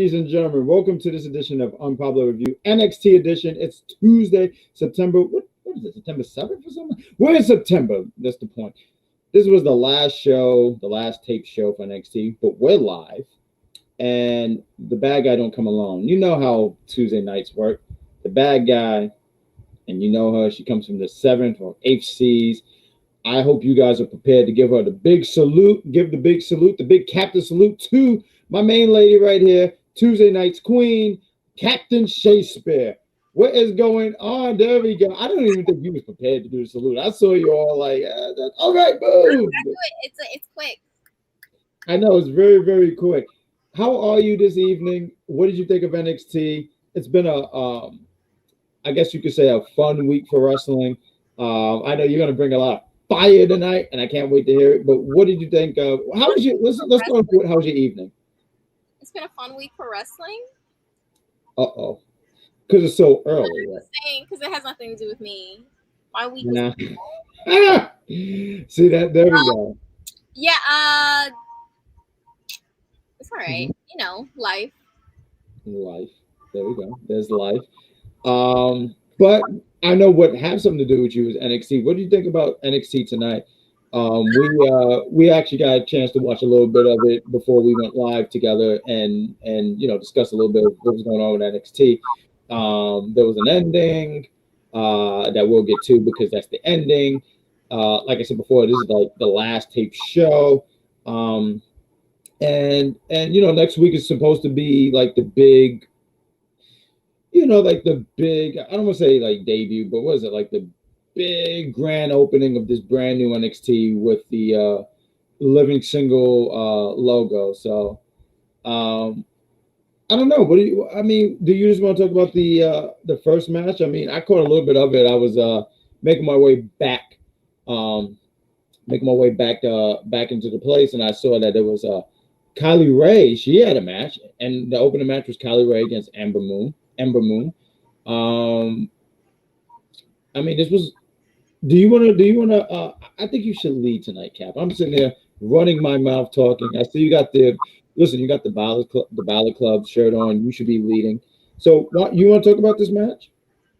ladies and gentlemen, welcome to this edition of Unpopular Review, NXT edition. It's Tuesday, September, what is it, September 7th or something? We're in September, that's the point. This was the last show, the last tape show for NXT, but we're live, and the bad guy don't come along. You know how Tuesday nights work. The bad guy, and you know her, she comes from the 7th or 8th seas. I hope you guys are prepared to give her the big salute, the big captain salute to my main lady right here, Tuesday night's queen, Captain Shakespeare. What is going on? There we go. I don't even think you was prepared to do the salute. I saw you all like, all right, boom. It's quick. I know, it's very, very quick. How are you this evening? What did you think of NXT? It's been I guess you could say a fun week for wrestling. I know you're going to bring a lot of fire tonight, and I can't wait to hear it. But what did you think of? How was your? Let's start with how was your evening? It's been a fun week for wrestling. Because it's so early. Right? Because it has nothing to do with me. My week. Nah. See that? There we go. Yeah. It's all right. Mm-hmm. You know, life. Life. There we go. There's life. But I know what has something to do with you is NXT. What do you think about NXT tonight? We actually got a chance to watch a little bit of it before we went live together and discuss a little bit of what was going on with NXT. There was an ending that we'll get to because that's the ending. Like I said before, this is like the last tape show. And next week is supposed to be like the big, I don't want to say like debut, but what is it, like the big grand opening of this brand new NXT with the living single logo. So I don't know. Do you just want to talk about the first match? I mean, I caught a little bit of it. I was making my way back into the place, and I saw that there was Kylie Ray. She had a match, and the opening match was Kylie Ray against Ember Moon. This was. Do you want to? I think you should lead tonight, Cap. I'm sitting there running my mouth talking. I see you got you got the Ballad Club shirt on. You should be leading. So, what you want to talk about this match?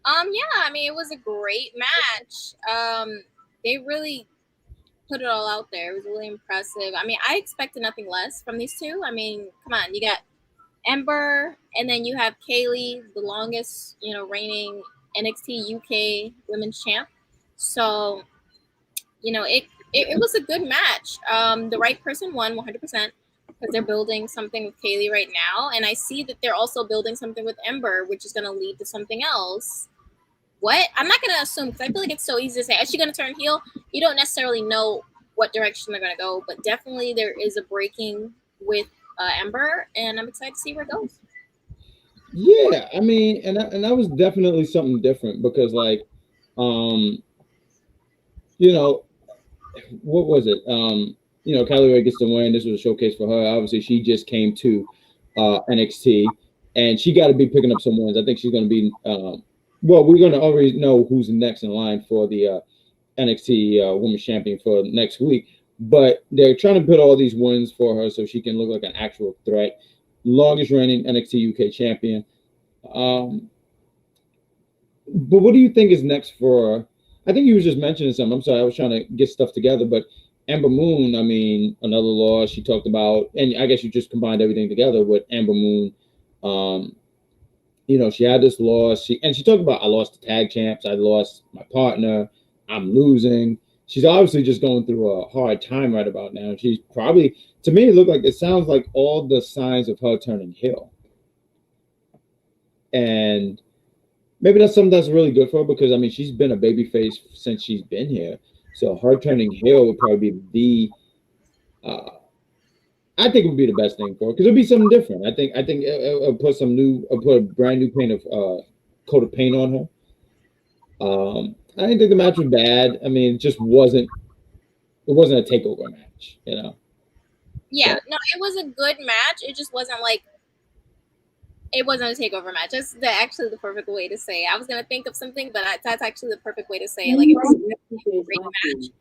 Yeah. It was a great match. They really put it all out there. It was really impressive. I expected nothing less from these two. Come on, you got Ember, and then you have Kaylee, the longest, reigning NXT UK Women's Champ. So, it was a good match. The right person won 100% because they're building something with Kaylee right now, and I see that they're also building something with Ember, which is going to lead to something else. What? I'm not going to assume because I feel like it's so easy to say, is she going to turn heel? You don't necessarily know what direction they're going to go, but definitely there is a breaking with Ember, and I'm excited to see where it goes. Yeah, and that was definitely something different because, like, what was it? Kylie Ray gets the win. This was a showcase for her. Obviously, she just came to NXT, and she got to be picking up some wins. I think she's going to be. We're going to already know who's next in line for the NXT Women's Champion for next week. But they're trying to put all these wins for her so she can look like an actual threat. Longest reigning NXT UK champion. But what do you think is next for her? I think you was just mentioning something. I'm sorry, I was trying to get stuff together. But Ember Moon, another loss she talked about. And I guess you just combined everything together with Ember Moon. She had this loss. She talked about, I lost the tag champs. I lost my partner. I'm losing. She's obviously just going through a hard time right about now. She's probably, to me, it sounds like all the signs of her turning heel. And maybe that's something that's really good for her because, she's been a babyface since she's been here. So her turning heel would probably be I think it would be the best thing for her because it would be something different. I think it'll put a brand new coat of paint on her. I didn't think the match was bad. It just wasn't a takeover match, Yeah, no, it was a good match. It just wasn't it wasn't a takeover match. That's actually the perfect way to say it. I was gonna think of something, but that's actually the perfect way to say it. It was a great match.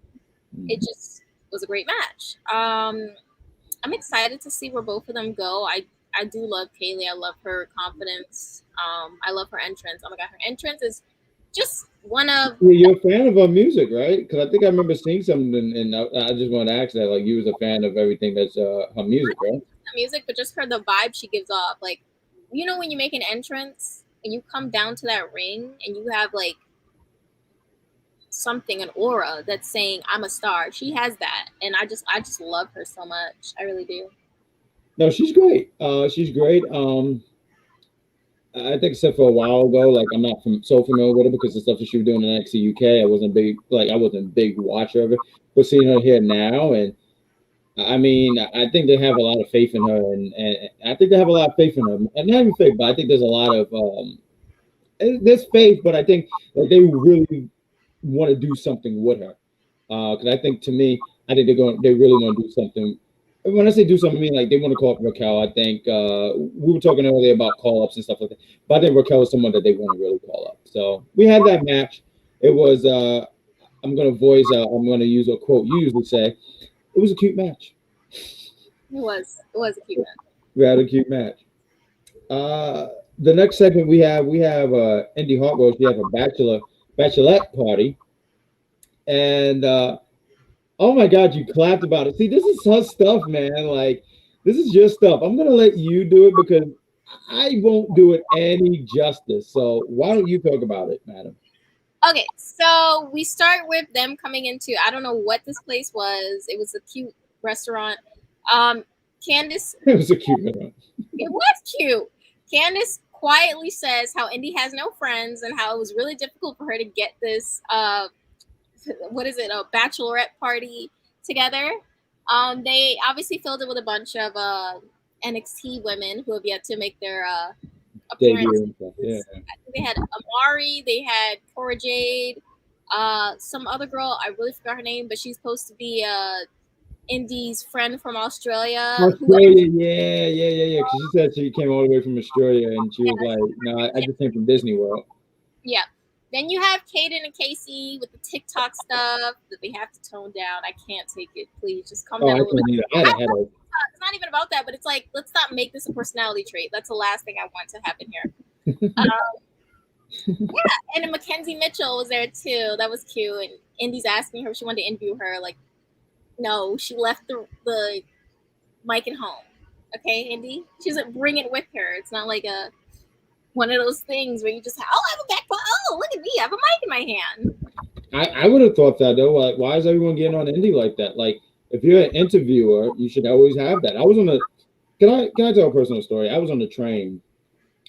It just was a great match. I'm excited to see where both of them go. I I do love Kaylee. I love her confidence. I love her entrance. Oh my god, her entrance is just one of. Yeah, you're a fan of her music, right? Because I think I remember seeing something, and I just want to ask that, like, you was a fan of everything that's her music, right? The music, but just her the vibe she gives off. Like, you know, when you make an entrance and you come down to that ring and you have like something, an aura that's saying I'm a star. She has that, and I just love her so much. I really do. No, she's great. She's great. I think except for a while ago, like I'm not so familiar with her because the stuff that she was doing in NXT UK, I wasn't a big watcher of it. But seeing her here now, and I mean, I think they have a lot of faith in her, and I think they have a lot of faith in her, and not even faith, but I think there's a lot of there's faith, but I think that they really want to do something with her. Because I think, to me, I think they really want to do something. When I say do something, I mean like they want to call up Raquel. I think we were talking earlier about call ups and stuff like that, but I think Raquel is someone that they want to really call up. So we had that match. It was I'm gonna use a quote you usually say. It was a cute match. It was a cute match. We had a cute match. The next segment we have Indi Hartwell. She has a bachelorette party, and oh my God, you clapped about it. See, this is her stuff, man. Like, this is your stuff. I'm gonna let you do it because I won't do it any justice. So why don't you talk about it, madam? Okay, so we start with them coming into, I don't know what this place was. It was a cute restaurant. Candace. It was a cute restaurant. It was cute. Candace quietly says how Indi has no friends and how it was really difficult for her to get this what is it, a bachelorette party together. They obviously filled it with a bunch of NXT women who have yet to make their appearance. Yeah. I think they had Amari, they had Cora Jade, some other girl, I really forgot her name, but she's supposed to be Indi's friend from Australia. Yeah. Because she said she came all the way from Australia, and she was like, "No, I just came from Disney World." Yeah. Then you have Kayden and Kacy with the TikTok stuff that they have to tone down. I can't take it. Please just calm down a little bit. It's not even about that, but it's like, let's not make this a personality trait. That's the last thing I want to happen here. Yeah, and then Mackenzie Mitchell was there too. That was cute. And Indi's asking her if she wanted to interview her. Like, no, she left the mic at home. Okay, Indi? She doesn't bring it with her. It's not like one of those things where you just have, I have a backpack. Oh, look at me, I have a mic in my hand. I would have thought that though. Like, why is everyone getting on Indi like that? Like, if you're an interviewer, you should always have that. I was on the. Can I tell a personal story? I was on the train,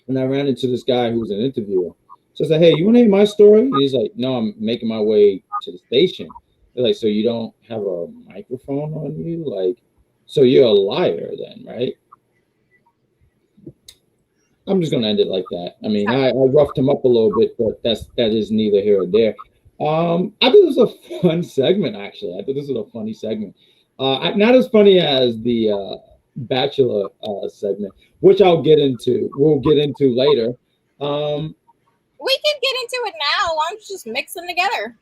and I ran into this guy who was an interviewer. So I said, "Hey, you want to hear my story?" And he's like, "No, I'm making my way to the station." They're like, "So you don't have a microphone on you? Like, so you're a liar then, right?" I'm just gonna end it like that. I mean, I roughed him up a little bit, but that is neither here or there. I thought this was a fun segment, actually. I thought this was a funny segment. Not as funny as the Bachelor segment, which we'll get into later. We can get into it now. Why don't you just mix them together?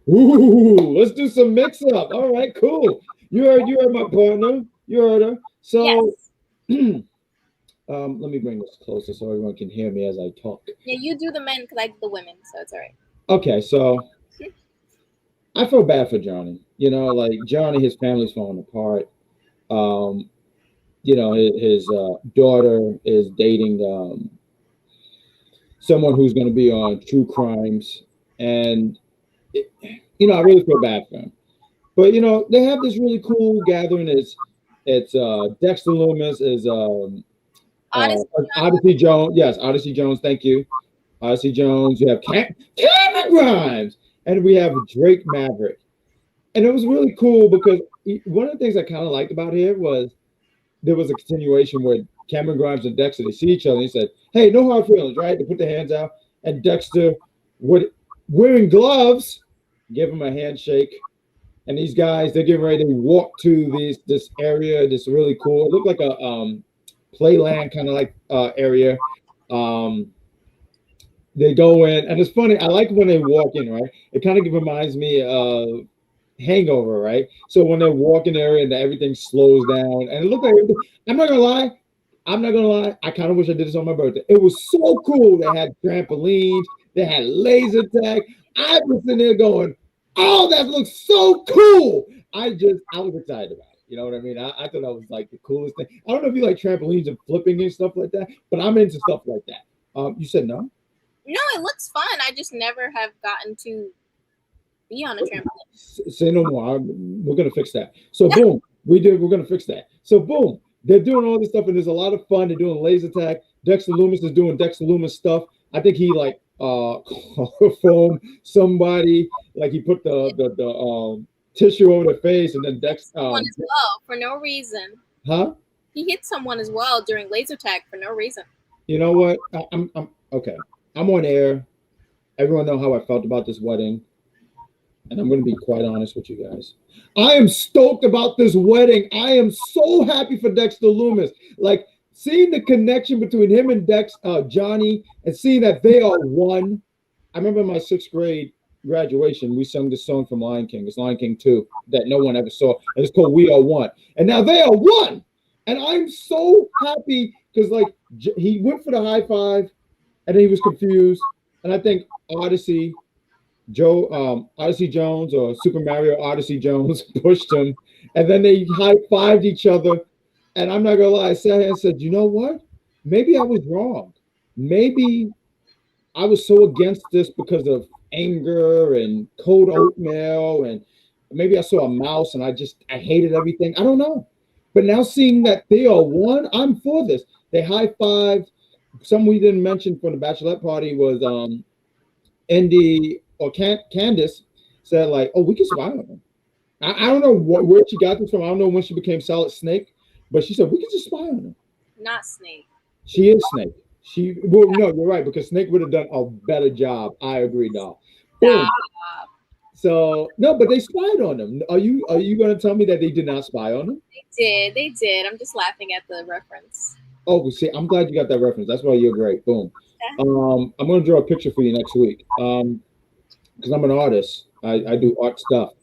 Ooh, let's do some mix up. All right, cool. You heard my partner. You heard her. So yes. Let me bring this closer so everyone can hear me as I talk. Yeah, you do the men because I do the women, so it's all right. Okay, so I feel bad for Johnny. You know, like Johnny, his family's falling apart. You know, his daughter is dating someone who's going to be on True Crimes, and you know, I really feel bad for him. But you know, they have this really cool gathering. It's Dexter Lumis is Odyssey Jones. Yes, Odyssey Jones. Thank you, Odyssey Jones. You have Cameron Grimes, and we have Drake Maverick. And it was really cool because one of the things I kind of liked about here was there was a continuation where Cameron Grimes and Dexter, they see each other and he said, "Hey, no hard feelings, right?" They put their hands out, and Dexter, wearing gloves, give him a handshake. And these guys, they're getting ready to walk to this area, this really cool. It looked like a playland kind of like area. They go in, and it's funny. I like when they walk in, right? It kind of reminds me of Hangover, right? So when they walk in there and everything slows down, and it looked like, I'm not gonna lie, I'm not gonna lie, I kind of wish I did this on my birthday. It was so cool. They had trampolines, they had laser tag. I was sitting there going, "Oh, that looks so cool!" I was excited about it. You know what I mean? I thought that was like the coolest thing. I don't know if you like trampolines and flipping and stuff like that, but I'm into stuff like that. You said no? No, it looks fun. I just never have gotten to be on a trampoline. Say no more. We're gonna fix that. So boom, we're gonna fix that. So boom, they're doing all this stuff, and there's a lot of fun. They're doing laser tag. Dexter Lumis is doing Dexter Lumis stuff. I think he like foam somebody, like he put the tissue over their face, and then Dex someone as well for no reason. Huh? He hit someone as well during laser tag for no reason. You know what? I'm okay. I'm on air. Everyone know how I felt about this wedding. And I'm going to be quite honest with you guys. I am stoked about this wedding. I am so happy for Dexter Lumis. Like, seeing the connection between him and Johnny, and seeing that they are one. I remember in my 6th grade graduation, we sung this song from Lion King. It's Lion King 2 that no one ever saw. And it's called We Are One. And now they are one. And I'm so happy because, like, he went for the high five and then he was confused. And I think Odyssey Jones or Super Mario Odyssey Jones pushed him, and then they high-fived each other. And I'm not gonna lie, I sat here and said, you know what? Maybe I was wrong. Maybe I was so against this because of anger and cold oatmeal, and maybe I saw a mouse and I hated everything. I don't know. But now seeing that they are one, I'm for this. They high-fived. Something we didn't mention from the Bachelorette party was Indi or Candace said, like, oh, we can spy on them. I don't know where she got this from. I don't know when she became Solid Snake, but she said we can just spy on them. Not Snake. She is Snake. No, you're right, because Snake would have done a better job. I agree, doll. So no, but they spied on them. Are you going to tell me that they did not spy on them? They did. I'm just laughing at the reference. Oh, see, I'm glad you got that reference. That's why you're great. Boom. I'm going to draw a picture for you next week. Because I'm an artist. I do art stuff.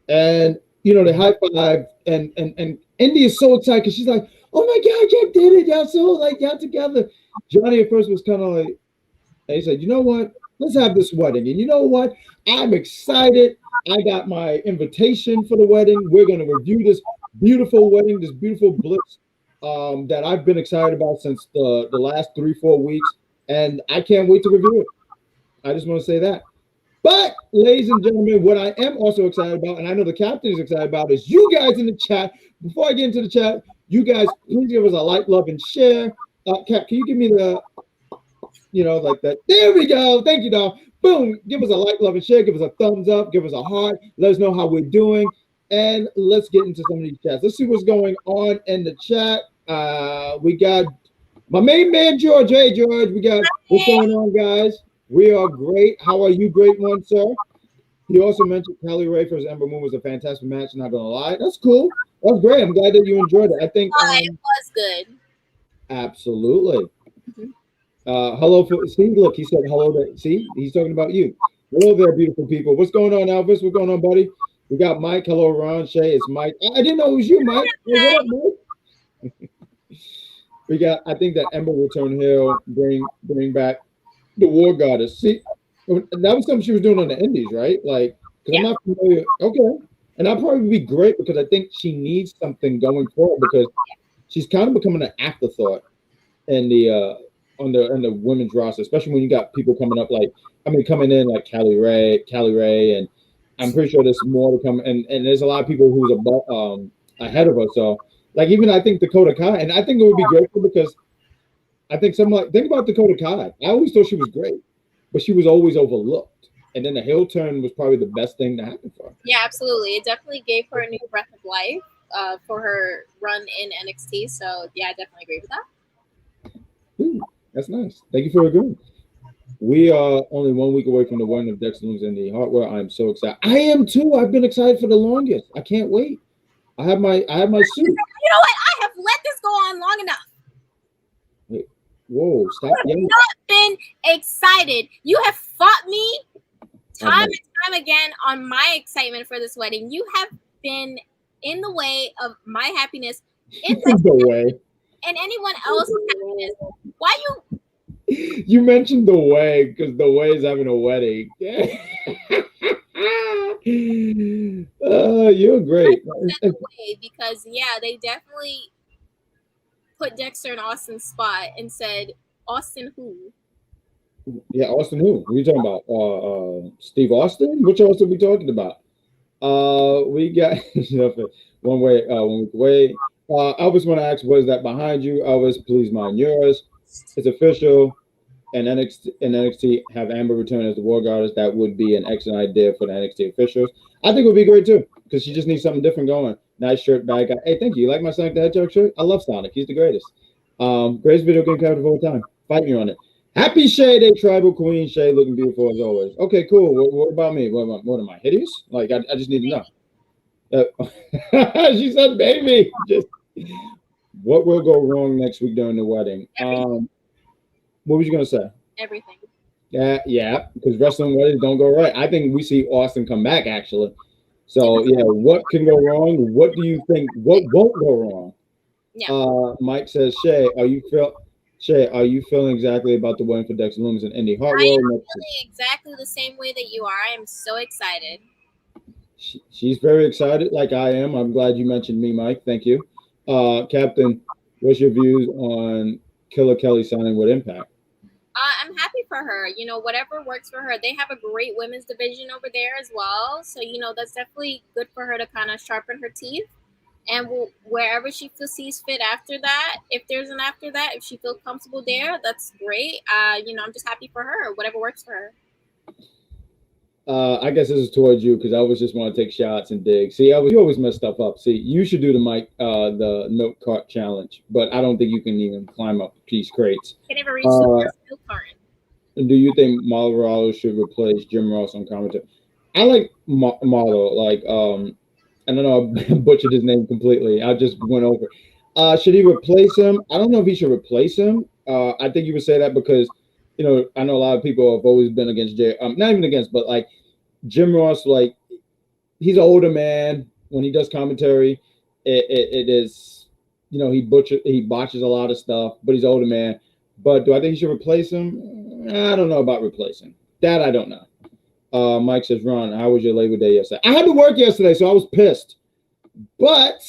And, you know, they high five, and Indi is so excited because she's like, oh my God, y'all did it. Y'all so, like, y'all together. Johnny at first was kind of like, and he said, you know what? Let's have this wedding. And you know what? I'm excited. I got my invitation for the wedding. We're going to review this beautiful wedding, this beautiful bliss that I've been excited about since the last 3-4 weeks. And I can't wait to review it. I just want to say that. But, ladies and gentlemen, what I am also excited about, and I know the captain is excited about, is you guys in the chat. Before I get into the chat, you guys, please give us a like, love, and share. Cap, can you give me the, you know, like that? There we go. Thank you, dog. Boom. Give us a like, love, and share. Give us a thumbs up. Give us a heart. Let us know how we're doing. And let's get into some of these chats. Let's see what's going on in the chat. We got my main man, George. Hey, George. We got what's going on, guys? We are great. How are you, great one, sir? He also mentioned Kelly Ray versus Ember Moon was a fantastic match. Not gonna lie, that's cool. That's great. I'm glad that you enjoyed it. I think it was good. Absolutely. Mm-hmm. Hello, see, look, he said hello. See, he's talking about you. Hello there, beautiful people. What's going on, Elvis? What's going on, buddy? We got Mike. Hello, Ron. Shay. It's Mike. I didn't know it was you, Mike. Hey, what up, Mike? We got. I think that Ember will turn heel, bring back the War Goddess. See, that was something she was doing on the Indies, right? Like, because I'm not familiar. Okay, and that'll probably be great because I think she needs something going forward because she's kind of becoming an afterthought in the on the women's roster, especially when you got people coming up coming in like Callie Ray, and I'm pretty sure there's more to come. And there's a lot of people who's above, ahead of us. So, like, even I think Dakota Kai, and I think it would be great because I think think about Dakota Kai. I always thought she was great, but she was always overlooked. And then the heel turn was probably the best thing to happen for her. Yeah, absolutely. It definitely gave her a new breath of life for her run in NXT. So, yeah, I definitely agree with that. Ooh, that's nice. Thank you for agreeing. We are only 1 week away from the wedding of Dexter Lumis and the Hartwell. I'm so excited. I am too. I've been excited for the longest. I can't wait. I have my suit. You know what? I have let this go on long enough. Wait, whoa, stop. I have not been excited. You have fought me time and time again on my excitement for this wedding. You have been in the way of my happiness. In the way. and anyone else's happiness. Why you? You mentioned the way because the way is having a wedding. You're great. The way because yeah, they definitely put Dexter in Austin's spot and said, Austin who? Yeah, Austin who? What are you talking about? Steve Austin? Which Austin are we talking about? We got one way. Elvis want to ask, what is that behind you? Elvis, please mind yours. It's official. And NXT have Amber return as the War Goddess. That would be an excellent idea for the NXT officials. I think it would be great too because she just needs something different going. Nice shirt, bad guy. Hey, thank you. You like my Sonic the Hedgehog shirt? I love Sonic. He's the greatest. Greatest video game character of all time. Fight me on it. Happy Shay Day, Tribal Queen. Shay looking beautiful as always. Okay, cool. What about me? What am I? Hideous? Like, I just need to know. She said, baby. Just what will go wrong next week during the wedding? What was you going to say? Everything. Yeah, because wrestling weddings don't go right. I think we see Austin come back, actually. So, yeah, what can go wrong? What do you think? What won't go wrong? Yeah. Mike says, Shay, are you feeling exactly about the wedding for Dexter Lumis and Indi Hartwell? I am feeling exactly the same way that you are. I am so excited. She's very excited, like I am. I'm glad you mentioned me, Mike. Thank you. Captain, what's your views on Killer Kelly signing with Impact? I'm happy for her. You know, whatever works for her. They have a great women's division over there as well. So, you know, that's definitely good for her to kind of sharpen her teeth. And wherever she sees fit after that, if there's an after that, if she feels comfortable there, that's great. You know, I'm just happy for her. Whatever works for her. I guess this is towards you because I always just want to take shots and dig. See, you always mess stuff up. See, you should do the milk cart challenge, but I don't think you can even climb up these crates. Can never reach the milk cart. Do you think Marlo should replace Jim Ross on commentary? I like Marlo. Like, I don't know, I butchered his name completely. I just went over. Should he replace him? I don't know if he should replace him. I think you would say that because, you know, I know a lot of people have always been against not even against, but like Jim Ross, like he's an older man. When he does commentary, it is, you know, he botches a lot of stuff, but he's an older man. But do I think he should replace him? I don't know about replacing. That I don't know. Mike says, Ron, how was your Labor Day yesterday? I had to work yesterday, so I was pissed. But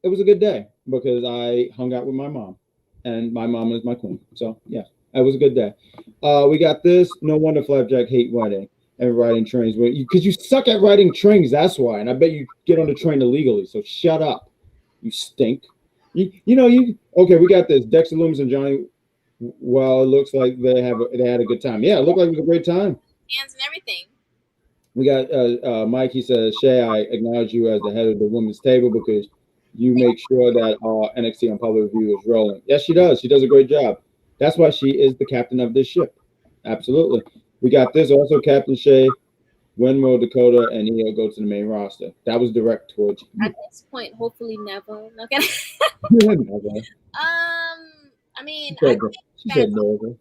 it was a good day because I hung out with my mom. And my mom is my queen. So, yeah, it was a good day. We got this. No wonder Flapjack hate wedding and riding trains. Because you suck at riding trains, that's why. And I bet you get on the train illegally. So shut up. You stink. Okay, we got this. Dexter Lumis and Johnny. Well, it looks like they had a good time. Yeah, it looked like it was a great time. Hands and everything. We got Mike. He says, Shay, I acknowledge you as the head of the women's table because you make sure that NXT on public review is rolling. Yes, she does. She does a great job. That's why she is the captain of this ship. Absolutely. We got this also, Captain Shay. When will Dakota and Io go to the main roster? That was direct towards you. At this point, hopefully never. Okay. Never. I mean, she said never.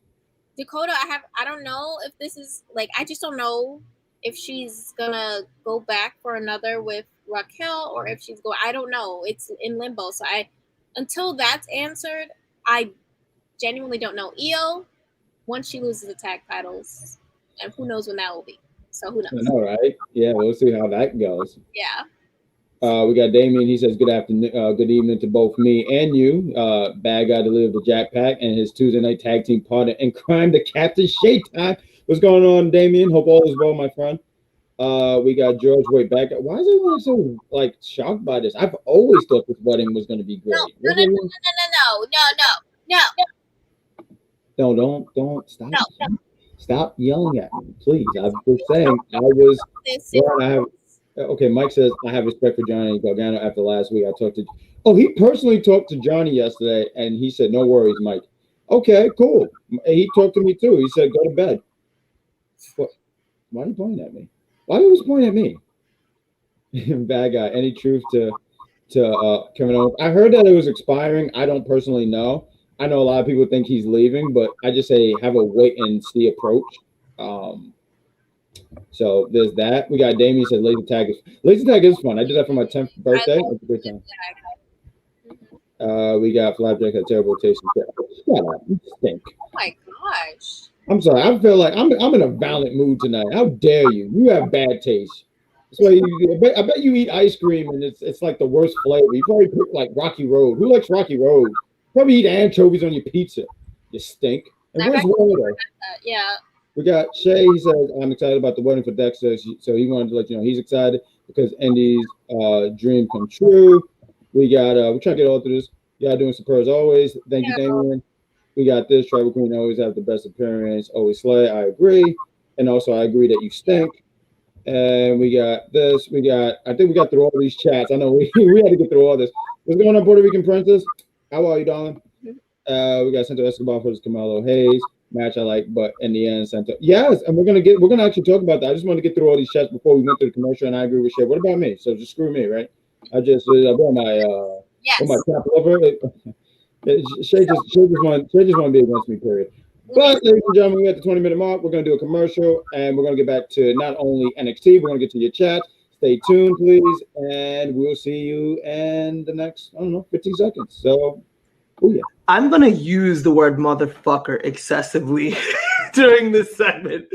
Dakota, I don't know if this is like, I just don't know if she's gonna go back for another with Raquel or if she's I don't know. It's in limbo. So until that's answered, I genuinely don't know. Io, once she loses the tag titles, and who knows when that will be. So who knows? All right. Yeah, we'll see how that goes. Yeah. We got Damien. He says, good afternoon, good evening to both me and you. Bad guy delivered the Jack Pack and his Tuesday night tag team partner in crime, the Captain Shay Time. What's going on, Damien? Hope all is well, my friend. We got George way back. Why is everyone so like shocked by this? I've always thought this wedding was going to be great. No. Don't stop. No. Stop yelling at me, please. I'm just saying. Okay, Mike says I have respect for Johnny Gargano after last week. He personally talked to Johnny yesterday, and he said, "No worries, Mike." Okay, cool. He talked to me too. He said, "Go to bed." What? Why are you pointing at me? Why are you always pointing at me? Bad guy. Any truth to Kevin Owens? I heard that it was expiring. I don't personally know. I know a lot of people think he's leaving, but I just say have a wait and see approach. So there's that. We got Damien said laser tag is fun. I did that for my 10th birthday. It's a good time. We got Flapjack had terrible taste in shit. Shut up, you stink. Oh my gosh. I'm sorry. I feel like I'm in a violent mood tonight. How dare you? You have bad taste. That's why I bet you eat ice cream and it's like the worst flavor. You probably pick like Rocky Road. Who likes Rocky Road? Probably eat anchovies on your pizza. You stink. And where's Waldo? Yeah. We got Shay. He says, I'm excited about the wedding for Dexter. So he wanted to let you know he's excited because Indi's dream come true. We got, we're trying to get all through this. Y'all doing super as always. Thank you, Damien. We got this. Tribal Queen always have the best appearance. Always slay. I agree. And also, I agree that you stink. And we got this. I think we got through all these chats. I know we had to get through all this. What's going on, Puerto Rican Princess? How are you, darling? We got Santos Escbar versus Camelo Hayes. Match I like, but in the end, Santos. Yes, and we're gonna actually talk about that. I just want to get through all these chats before we went to the commercial, and I agree with Shay. What about me? So just screw me, right? I brought my cap over. Shay just want to be against me, period. But ladies and gentlemen, we're at the 20-minute mark. We're gonna do a commercial, and we're gonna get back to not only NXT. We're gonna get to your chat. Stay tuned, please, and we'll see you in the next 15 seconds. So. Oh, yeah. I'm going to use the word motherfucker excessively during this segment.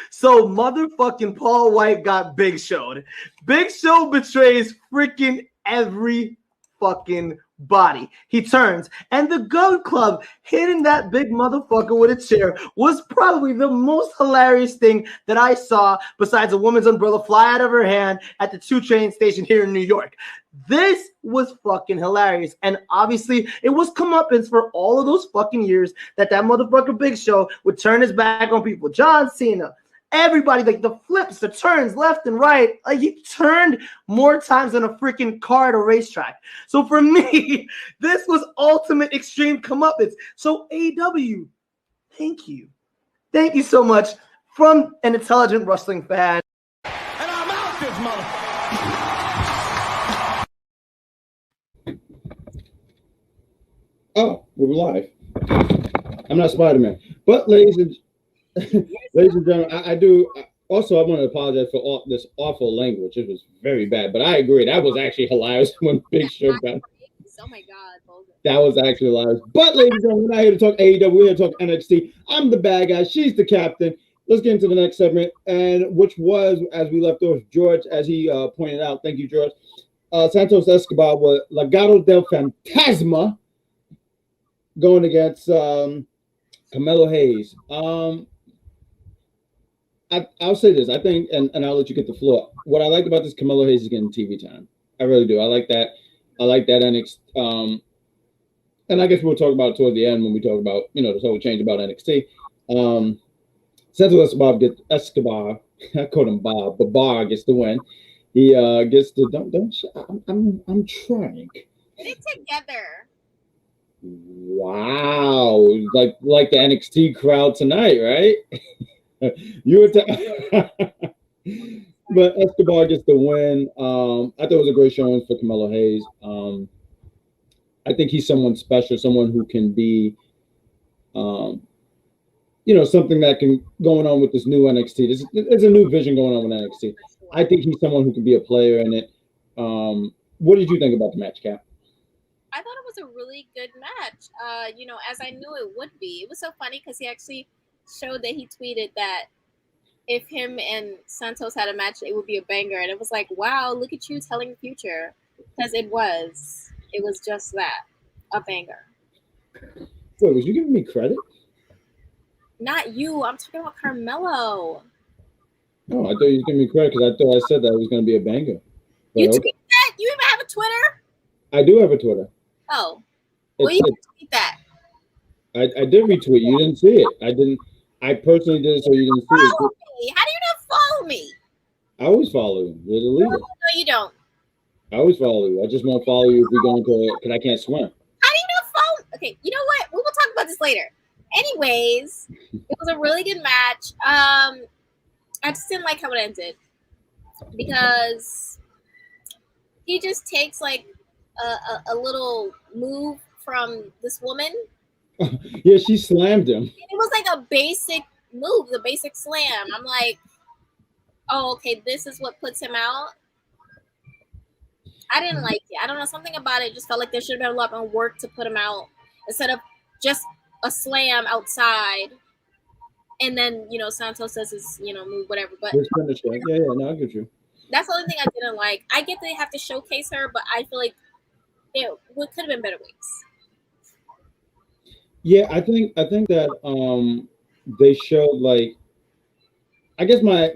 So motherfucking Paul White got Big Showed. Big Show betrays freaking every fucking body. He turns, and the Gun Club hitting that big motherfucker with a chair was probably the most hilarious thing that I saw besides a woman's umbrella fly out of her hand at the 2 train station here in New York. This was fucking hilarious. And obviously, it was comeuppance for all of those fucking years that motherfucker Big Show would turn his back on people. John Cena, everybody, like the flips, the turns left and right. Like he turned more times than a freaking car at a racetrack. So for me, this was ultimate extreme comeuppance. So AEW, thank you. Thank you so much from an intelligent wrestling fan. And I'm out this motherfucker. Oh, we're live. I'm not Spider-Man. But ladies and gentlemen, I want to apologize for all this awful language. It was very bad, but I agree. That was actually hilarious when Big Show got. Oh my God. That was actually hilarious. But ladies and gentlemen, we're not here to talk AEW. We're here to talk NXT. I'm the bad guy. She's the captain. Let's get into the next segment, and which was, as we left off, George, as he pointed out. Thank you, George. Santos Escobar with Legado del Fantasma going against Camelo Hayes. I'll say this. I think, and I'll let you get the floor. What I liked about this, Camelo Hayes is getting TV time. I really do. I like that. NXT. And I guess we'll talk about it toward the end when we talk about, this whole change about NXT. Santos Escobar, I called him Bob, but Bar gets the win. He gets the I'm trying. Get it together. Wow, like the NXT crowd tonight, right? But Escobar gets the win. I thought it was a great showing for Camelo Hayes. I think he's someone special, someone who can be, something that can going on with this new NXT. There's a new vision going on with NXT. I think he's someone who can be a player in it. What did you think about the match, Cap? I thought it was a really good match. As I knew it would be. It was so funny because he actually showed that he tweeted that if him and Santos had a match, it would be a banger. And it was like, wow, look at you telling the future. Because it was just that, a banger. Wait, was you giving me credit? Not you. I'm talking about Carmelo. No, I thought you was giving me credit because I thought I said that it was going to be a banger. You tweeted that? You even have a Twitter? I do have a Twitter. Oh. Well, you tweet that. I did retweet. You didn't see it. I personally did it so you didn't see it. Me. How do you not follow me? I always follow you. You're the leader. No, you don't. I always follow you. I just won't follow you if we go into because I can't swim. How do you not follow? Okay, you know what? We will talk about this later. Anyways, it was a really good match. I just didn't like how it ended because he just takes like a little move from this woman. Yeah, she slammed him. It was like a basic move, the basic slam. I'm like, oh, okay, this is what puts him out. I didn't like it. I don't know, something about it just felt like there should have been a lot more work to put him out instead of just a slam outside. And then, Santos says his, move, whatever. But yeah, no, I get you. That's the only thing I didn't like. I get they have to showcase her, but I feel like it could have been better ways. Yeah, I think that they showed, like, I guess my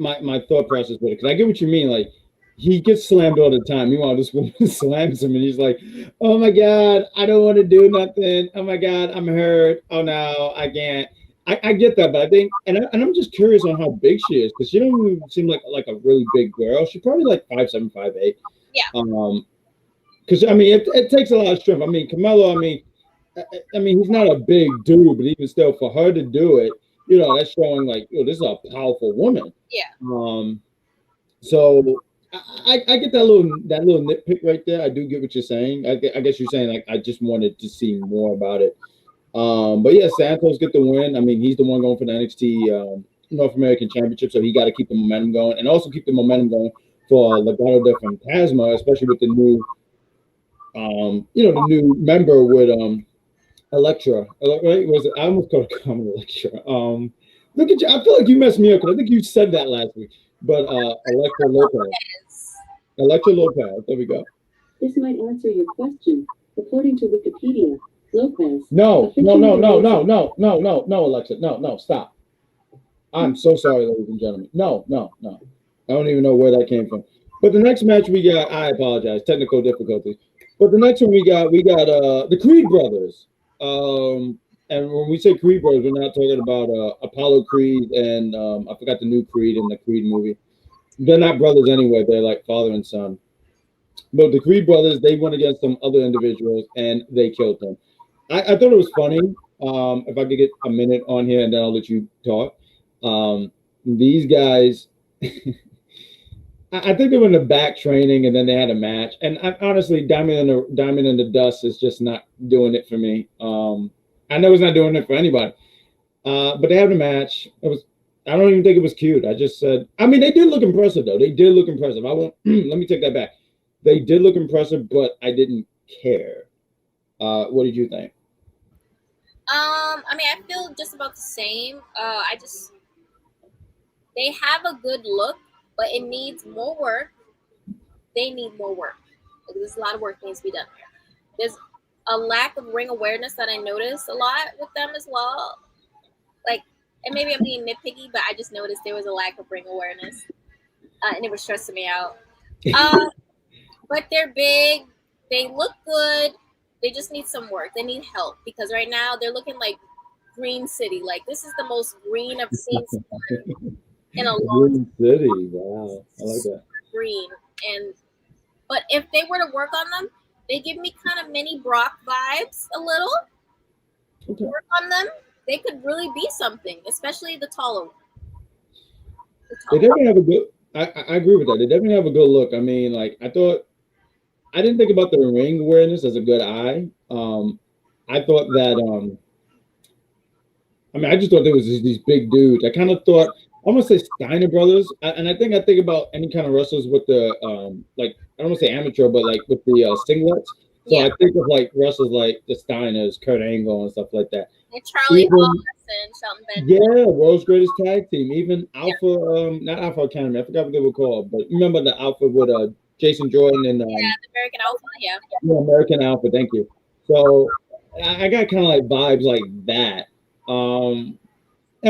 thought process with it, because I get what you mean. Like, he gets slammed all the time. Meanwhile, this woman slams him, and he's like, "Oh my God, I don't want to do nothing. Oh my God, I'm hurt. Oh no, I can't." I get that, but I think, and I'm just curious on how big she is, because she don't even seem like a really big girl. She's probably like 5'7", 5'8". Yeah. Because I mean, it takes a lot of strength. I mean, Camelo. I mean, he's not a big dude, but even still, for her to do it, that's showing like, this is a powerful woman. Yeah. So I get that little nitpick right there. I do get what you're saying. I guess you're saying, like, I just wanted to see more about it. But yeah, Santos get the win. I mean, he's the one going for the NXT North American Championship, so he got to keep the momentum going, and also keep the momentum going for Legado de Fantasma, especially with the new, the new member with Elektra. Right? Was it? I almost called it Elektra. Look at you. I feel like you messed me up, because I think you said that last week. But Elektra Lopez. Elektra Lopez. There we go. This might answer your question. According to Wikipedia, Lopez. No, Alexa. No, stop. I'm so sorry, ladies and gentlemen. No. I don't even know where that came from. But the next match we got, I apologize, technical difficulties. But the next one we got the Creed brothers. And when we say Creed brothers, we're not talking about Apollo Creed and I forgot the new Creed in the Creed movie. They're not brothers anyway. They're like father and son. But the Creed brothers, they went against some other individuals and they killed them. I thought it was funny. If I could get a minute on here, and then I'll let you talk. These guys, I think they were in the back training, and then they had a match. And honestly, Diamond in the Dust is just not doing it for me. I know it's not doing it for anybody. But they had a match. I don't even think it was cute. I just said, I mean, they did look impressive though. They did look impressive. I won't. Let me take that back. They did look impressive, but I didn't care. What did you think? I mean, I feel just about the same. They have a good look, but it needs more work. They need more work. Like, there's a lot of work needs to be done here. There's a lack of ring awareness that I noticed a lot with them as well. Like, and maybe I'm being nitpicky, but I just noticed there was a lack of ring awareness, and it was stressing me out. But they're big. They look good. They just need some work. They need help, because right now they're looking like Green City. Like, this is the most green I've seen in a long Green City. Wow, I like that. Green. But if they were to work on them, they give me kind of mini Brock vibes a little. Okay. Work on them, they could really be something, especially the taller one. They definitely have a good. I agree with that. They definitely have a good look. I mean, like, I didn't think about the ring awareness as a good eye. I thought that. I mean, I just thought there was these big dudes. I kind of thought, I want to say Steiner brothers, and I think about any kind of wrestlers with the like, I don't want to say amateur, but like with the singlets. So yeah. I think of like wrestlers like the Steiners, Kurt Angle, and stuff like that. And Charlie Haas and Shelton Benjamin. Yeah, World's Greatest Tag Team. Even Alpha, not Alpha Academy. I forgot what they were called, but remember the Alpha with Jason Jordan and the American Alpha. Yeah, American Alpha. Thank you. So I got kind of like vibes like that. And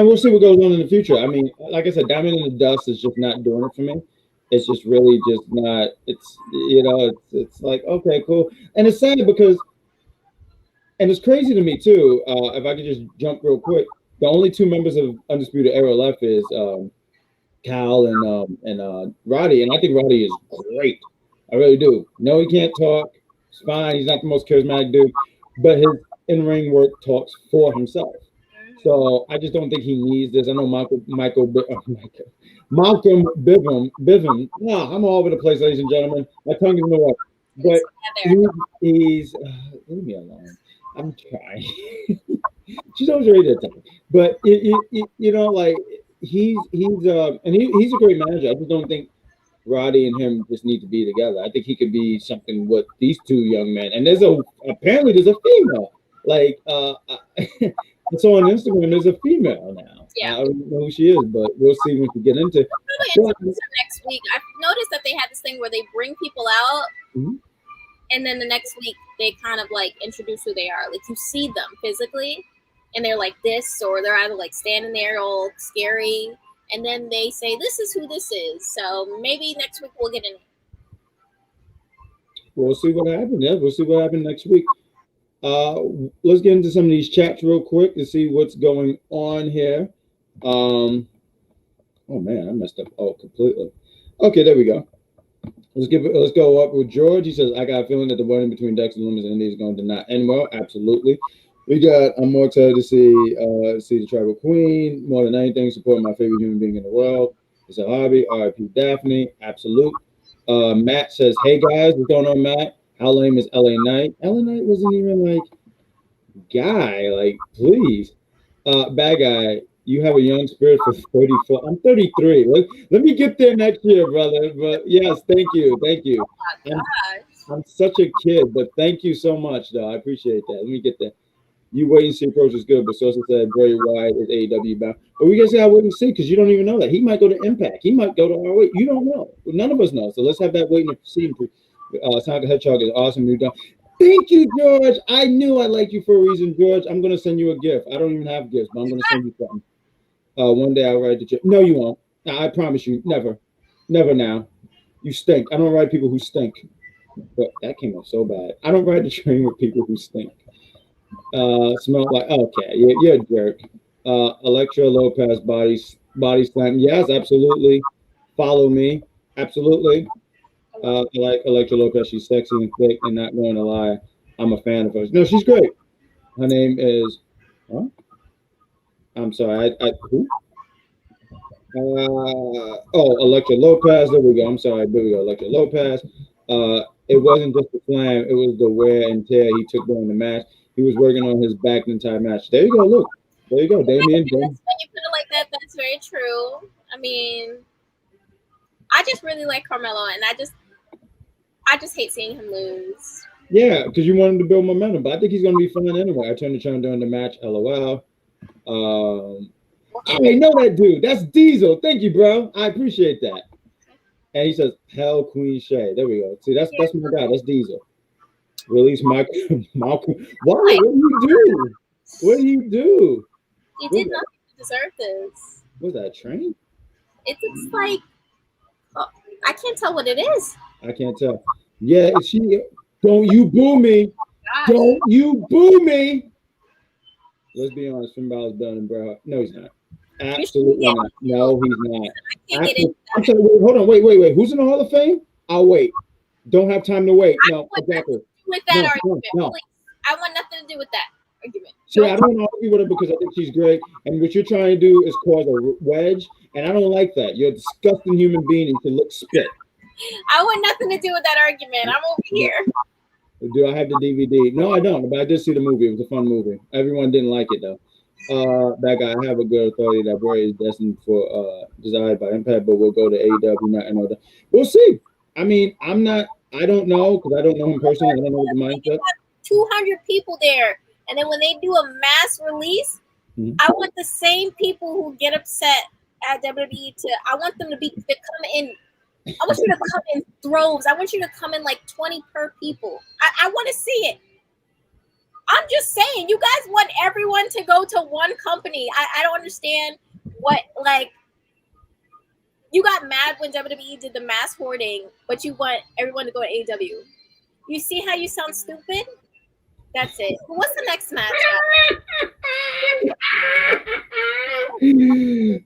we'll see what goes on in the future. I mean, like I said, Diamond in the Dust is just not doing it for me. It's just really just not. It's it's like, okay, cool, and it's sad because, and it's crazy to me too. If I could just jump real quick, the only two members of Undisputed Era left is Cal and Roddy, and I think Roddy is great. I really do. No, he can't talk. It's fine. He's not the most charismatic dude, but his in-ring work talks for himself. So I just don't think he needs this. I know Malcolm Bivens. I'm all over the place, ladies and gentlemen. My tongue is in the way. But he's leave me alone. I'm trying. She's always ready to talk. But like he's a great manager. I just don't think Roddy and him just need to be together. I think he could be something with these two young men. And apparently there's a female. Like I saw on Instagram there's a female now. Yeah. I don't know who she is, but we'll see when we get into it. Probably until next week. I've noticed that they had this thing where they bring people out, Mhm. and then the next week they kind of like introduce who they are. Like you see them physically, and they're like this, or they're either like standing there all scary, and then they say this is who this is. So maybe next week we'll get in. We'll see what happens. Yeah, we'll see what happens next week. Let's get into some of these chats real quick to see what's going on here. Oh man, I messed up completely. Okay, there we go. Let's go up with George. He says, I got a feeling that the wedding between Dexter, Lumis, and Indi is going to not end well. Absolutely. I'm more excited to see the tribal queen more than anything, supporting my favorite human being in the world. It's a hobby. R.I.P. Daphne. Absolute. Matt says, hey guys, what's going on, Matt? How lame is LA Knight? LA Knight wasn't even like guy, like please. Bad guy, you have a young spirit for 34. I'm 33. Let me get there next year, brother. But yes, thank you. Oh my gosh. I'm such a kid, but thank you so much, though. I appreciate that. Let me get there. You wait and see approach is good, but Sosa said Bray Wyatt is AEW bound. But we gotta say I wait and see because you don't even know that. He might go to Impact. He might go to ROH. You don't know. None of us know. So let's have that wait and see. Sonic the Hedgehog is awesome. New done. Thank you, George. I knew I liked you for a reason, George. I'm gonna send you a gift. I don't even have gifts, but I'm gonna send you something. One day I'll write the chip. No, you won't. I promise you. Never. Never now. You stink. I don't write people who stink. But that came out so bad. I don't ride the train with people who stink. Smell like okay, you're a jerk. Electra Lopez body slam. Yes, absolutely. Follow me. Absolutely. I like Electra Lopez. She's sexy and thick and not going to lie. I'm a fan of hers. No, she's great. Her name is I'm sorry, who? Electra Lopez. There we go. I'm sorry. There we go. Electra Lopez. It wasn't just the slam, it was the wear and tear he took during the match. He was working on his back the entire match. There you go, look. There you go, Damien. When you put it like that, that's very true. I mean, I just really like Carmelo, and I just hate seeing him lose. Yeah, because you want him to build momentum, but I think he's going to be fun anyway. I turned the turn during the match, LOL. I know that dude. That's Diesel. Thank you, bro. I appreciate that. And he says, Hell Queen Shay. There we go. See, that's my guy. That's Diesel. Release Malcolm. Why? What do you do? What do you do? You did not deserve this. Was that a train? It's like, I can't tell what it is. I can't tell. Yeah, she. Don't you boo me. Gosh. Don't you boo me. Let's be honest. Finn Balor's better than Bro. No, he's not. Absolutely not. No, he's not. I'm sorry, hold on. Wait. Who's in the Hall of Fame? I'll wait. Don't have time to wait. No, exactly. With that argument, please. I want nothing to do with that argument. See, I don't want to argue with her because I think she's great. And what you're trying to do is cause a wedge. And I don't like that. You're a disgusting human being and you can look spit. I want nothing to do with that argument. I'm over here. Do I have the DVD? No, I don't. But I did see the movie. It was a fun movie. Everyone didn't like it, though. That guy, I have a good authority that Bray is destined for desired by Impact, but we'll go to AEW. Not another. We'll see. I mean, I don't know because I don't know him personally. I don't know the mindset. 200 people there, and then when they do a mass release, I want the same people who get upset at WWE I want them to come in. I want you to come in droves. I want you to come in like 20 per people. I want to see it. I'm just saying, you guys want everyone to go to one company. I don't understand what, like, you got mad when WWE did the mass hoarding, but you want everyone to go to AEW. You see how you sound stupid? That's it. What's the next match?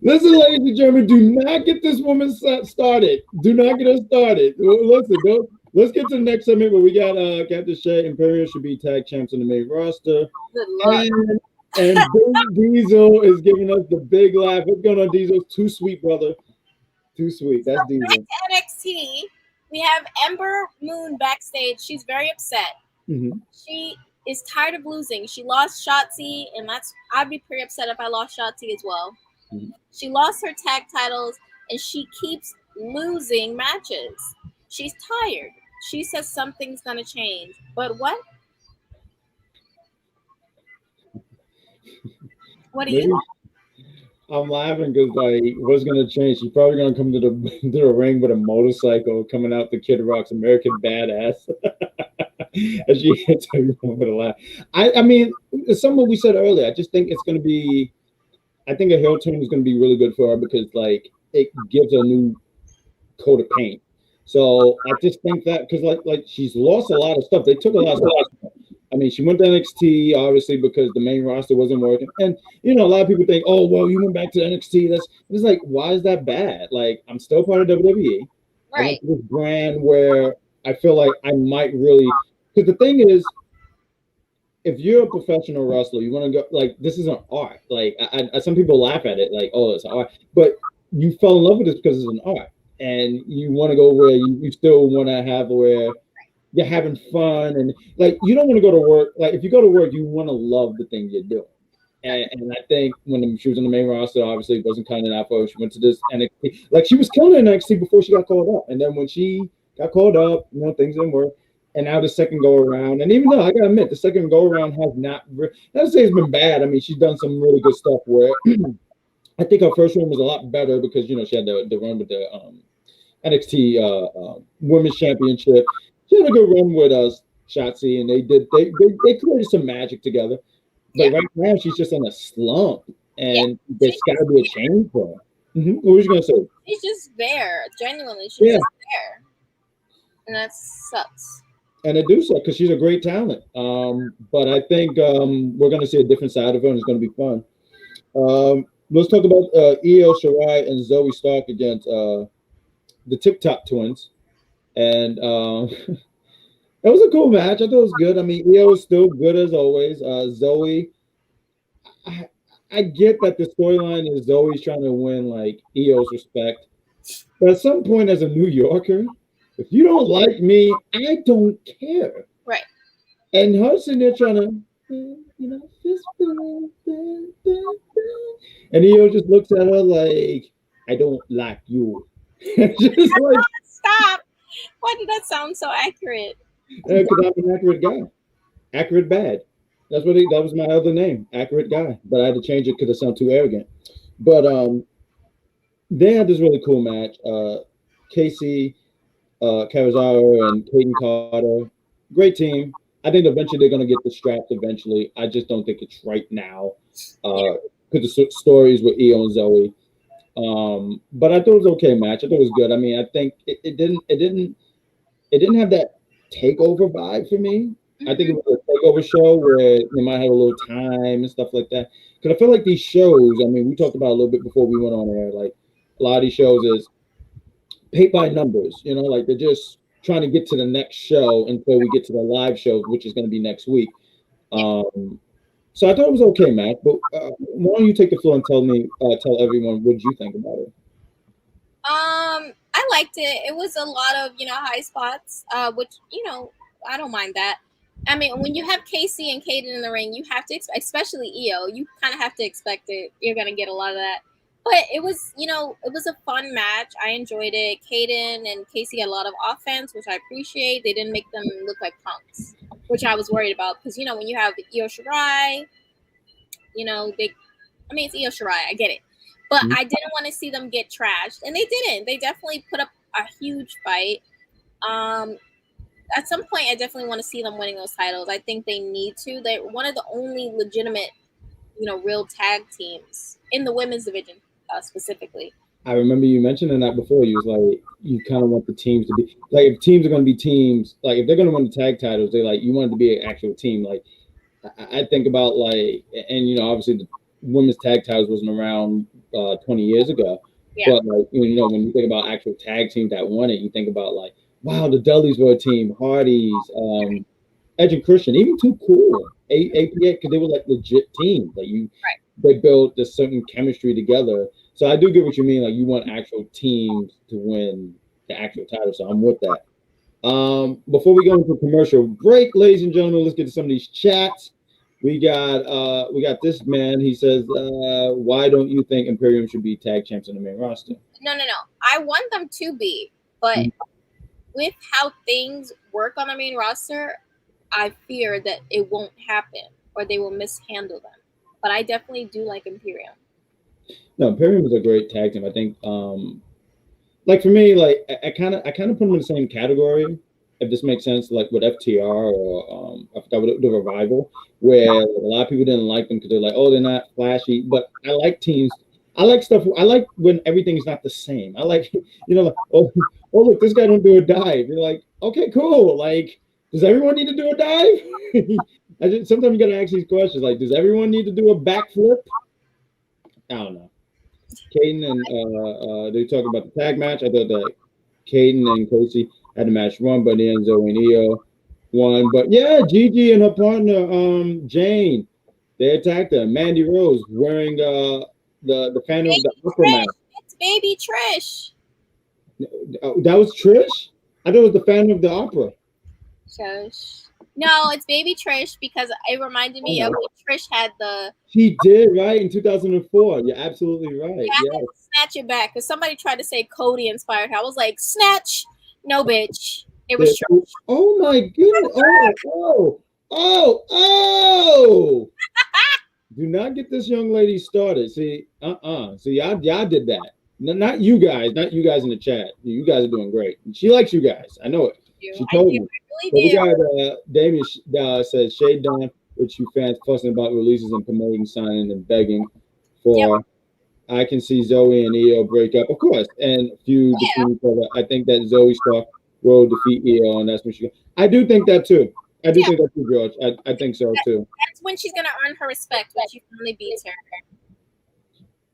Listen, ladies and gentlemen, do not get this woman started. Do not get her started. Listen, let's get to the next segment where we got Captain Shay. Imperial should be tag champs on the main roster. Good luck. And Big Diesel is giving us the big laugh. What's going on, Diesel? Too sweet, brother. Too sweet. That's Diesel. Back to NXT, we have Ember Moon backstage. She's very upset. Mm-hmm. She is tired of losing. She lost Shotzi, and I'd be pretty upset if I lost Shotzi as well. Mm-hmm. She lost her tag titles, and she keeps losing matches. She's tired. She says something's gonna change, but what? What do Maybe you? I'm laughing because like what's gonna change? She's probably gonna come to the to the ring with a motorcycle coming out the Kid Rock's American Badass. As she hits everyone with a laugh. I mean, it's something we said earlier. I just think it's gonna be. I think a heel turn is gonna be really good for her because like it gives her a new coat of paint. So I just think that because like she's lost a lot of stuff. They took a lot of stuff. I mean, she went to NXT obviously because the main roster wasn't working, and you know a lot of people think, oh well, you went back to NXT. It's like, why is that bad? Like I'm still part of WWE. I Right. went to this brand where I feel like I might really because the thing is, if you're a professional wrestler, you want to go like this is an art. Like some people laugh at it, like oh it's an art, but you fell in love with it because it's an art, and you want to go where you still want to have where you're having fun and like you don't want to go to work. Like if you go to work, you want to love the thing you're doing. And I think when she was on the main roster, obviously it wasn't cutting it out for her. She went to this NXT, like she was killing NXT before she got called up, and then when she got called up, you know things didn't work. And now the second go around, and even though I gotta admit the second go around has not to say it's been bad. I mean she's done some really good stuff where I think her first run was a lot better because you know she had the run with the NXT Women's Championship. She had a good run with Shotzi, and they created some magic together. But right now she's just in a slump, and there's got to be a change for her. What was you gonna say? She's just there. Genuinely, she's just there, and that sucks. And it do suck because she's a great talent. But I think we're gonna see a different side of her, and it's gonna be fun. Let's talk about Io Shirai and Zoe Stark against the TikTok twins. And it was a cool match. I thought it was good. I mean, Io is still good as always. Zoe, I get that the storyline is Zoe's trying to win like Io's respect. But at some point, as a New Yorker, if you don't like me, I don't care. Right. And her sitting there trying to, you know, and Io just looks at her like, I don't like you. Just like, stop. Why did that sound so accurate? Because I'm an accurate guy. Accurate bad. That was my other name, accurate guy. But I had to change it because it sounded too arrogant. But they had this really cool match. Kacy, Catanzaro, and Kayden Carter. Great team. I think eventually they're going to get the straps eventually. I just don't think it's right now because the stories with Io and Zoe. But I thought it was okay match. I thought it was good. I mean, I think it didn't have that takeover vibe for me. I think it was a takeover show where they might have a little time and stuff like that. Because I feel like these shows, I mean, we talked about a little bit before we went on air, like a lot of these shows is paid by numbers, you know, like they're just trying to get to the next show until we get to the live show, which is going to be next week. So I thought it was okay, Matt. But why don't you take the floor and tell everyone what you think about it? I liked it. It was a lot of high spots, which I don't mind that. I mean, when you have Kacy and Kayden in the ring, you have to expect, especially Io, you kind of have to expect it. You're gonna get a lot of that. But it was, it was a fun match. I enjoyed it. Kayden and Kacy had a lot of offense, which I appreciate. They didn't make them look like punks, which I was worried about because when you have Io Shirai, it's Io Shirai. I get it. But I didn't want to see them get trashed. And they didn't. They definitely put up a huge fight. At some point, I definitely want to see them winning those titles. I think they need to. They're one of the only legitimate, real tag teams in the women's division, specifically. I remember you mentioning that before. You was like, you kind of want the teams to be like, if teams are going to be teams, like if they're going to win the tag titles, they like you want it to be an actual team. Like I think about like, and obviously the women's tag titles wasn't around 20 years ago. Yeah. But like when you think about actual tag teams that won it, you think about like, wow, the Dudleys were a team, Hardys, Edge and Christian, even Too Cool, APA, because they were like legit teams. Like they built this certain chemistry together. So I do get what you mean. Like you want actual teams to win the actual title. So I'm with that. Before we go into commercial break, ladies and gentlemen, let's get to some of these chats. We got this man. He says, "Why don't you think Imperium should be tag champs in the main roster?" No. I want them to be, but with how things work on the main roster, I fear that it won't happen or they will mishandle them. But I definitely do like Imperium. No, Imperium is a great tag team. I think, like for me, like I kind of put them in the same category, if this makes sense, like with FTR or I forgot what the Revival, where like, a lot of people didn't like them because they're like, oh, they're not flashy. But I like teams. I like stuff. I like when everything is not the same. I like, like, oh look, this guy don't do a dive. You're like, okay, cool. Like, does everyone need to do a dive? Sometimes you gotta ask these questions. Like, does everyone need to do a backflip? I don't know. Kayden and they talk about the tag match. I thought that Kayden and Kacy had the match won, but then Zooey and Io won. But yeah, Gigi and her partner Jane, they attacked her. Mandy Rose wearing the Phantom of the Opera match. It's Baby Trish. That was Trish? I thought it was the Phantom of the Opera. Shush. No, it's Baby Trish because it reminded me of when Trish had the. She did, right? In 2004. You're absolutely right. Yeah. Snatch it back because somebody tried to say Cody inspired her. I was like, snatch. No, bitch. It was Trish. Oh my goodness. Oh. Do not get this young lady started. See, See, y'all did that. Not you guys in the chat. You guys are doing great. She likes you guys. I know it. She told me. We got Damien says shade down with you fans fussing about releases and promoting, signing, and begging for. Yep. I can see Zooey and Io break up, of course, and feud between each other. I think that Zoe Stark will defeat Io, and that's when she. I do think that too. I do think that too, George. I think so too. That's when she's gonna earn her respect when she finally beats her.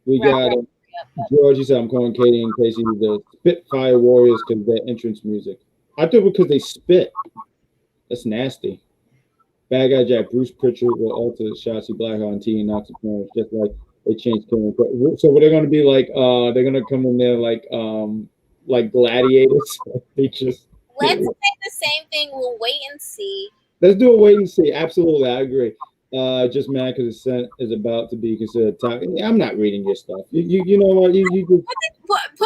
We got George. He said, "I'm calling Katie and Kacy the Spitfire Warriors because of their entrance music." I thought because they spit. That's nasty. Bad Guy Jack Bruce Pritchard will alter Shotzi Blackheart and Tegan Knox appearance just like they changed Kayden. So what they're gonna be like? They're gonna come in there like gladiators. They just let's say the same thing. We'll wait and see. Let's do a wait and see. Absolutely, I agree. Just mad because the is about to be considered top. I'm not reading your stuff. You know what? You put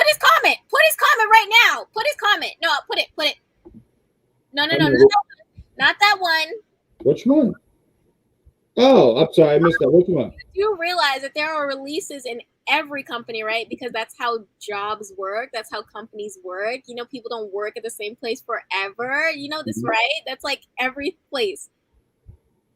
his comment. Put his comment right now. Put his comment. No, put it. No, not that one. Which one? Oh, I'm sorry, I missed that. Which one? You realize that there are releases in every company, right? Because that's how jobs work. That's how companies work. People don't work at the same place forever. You know this, right? That's like every place.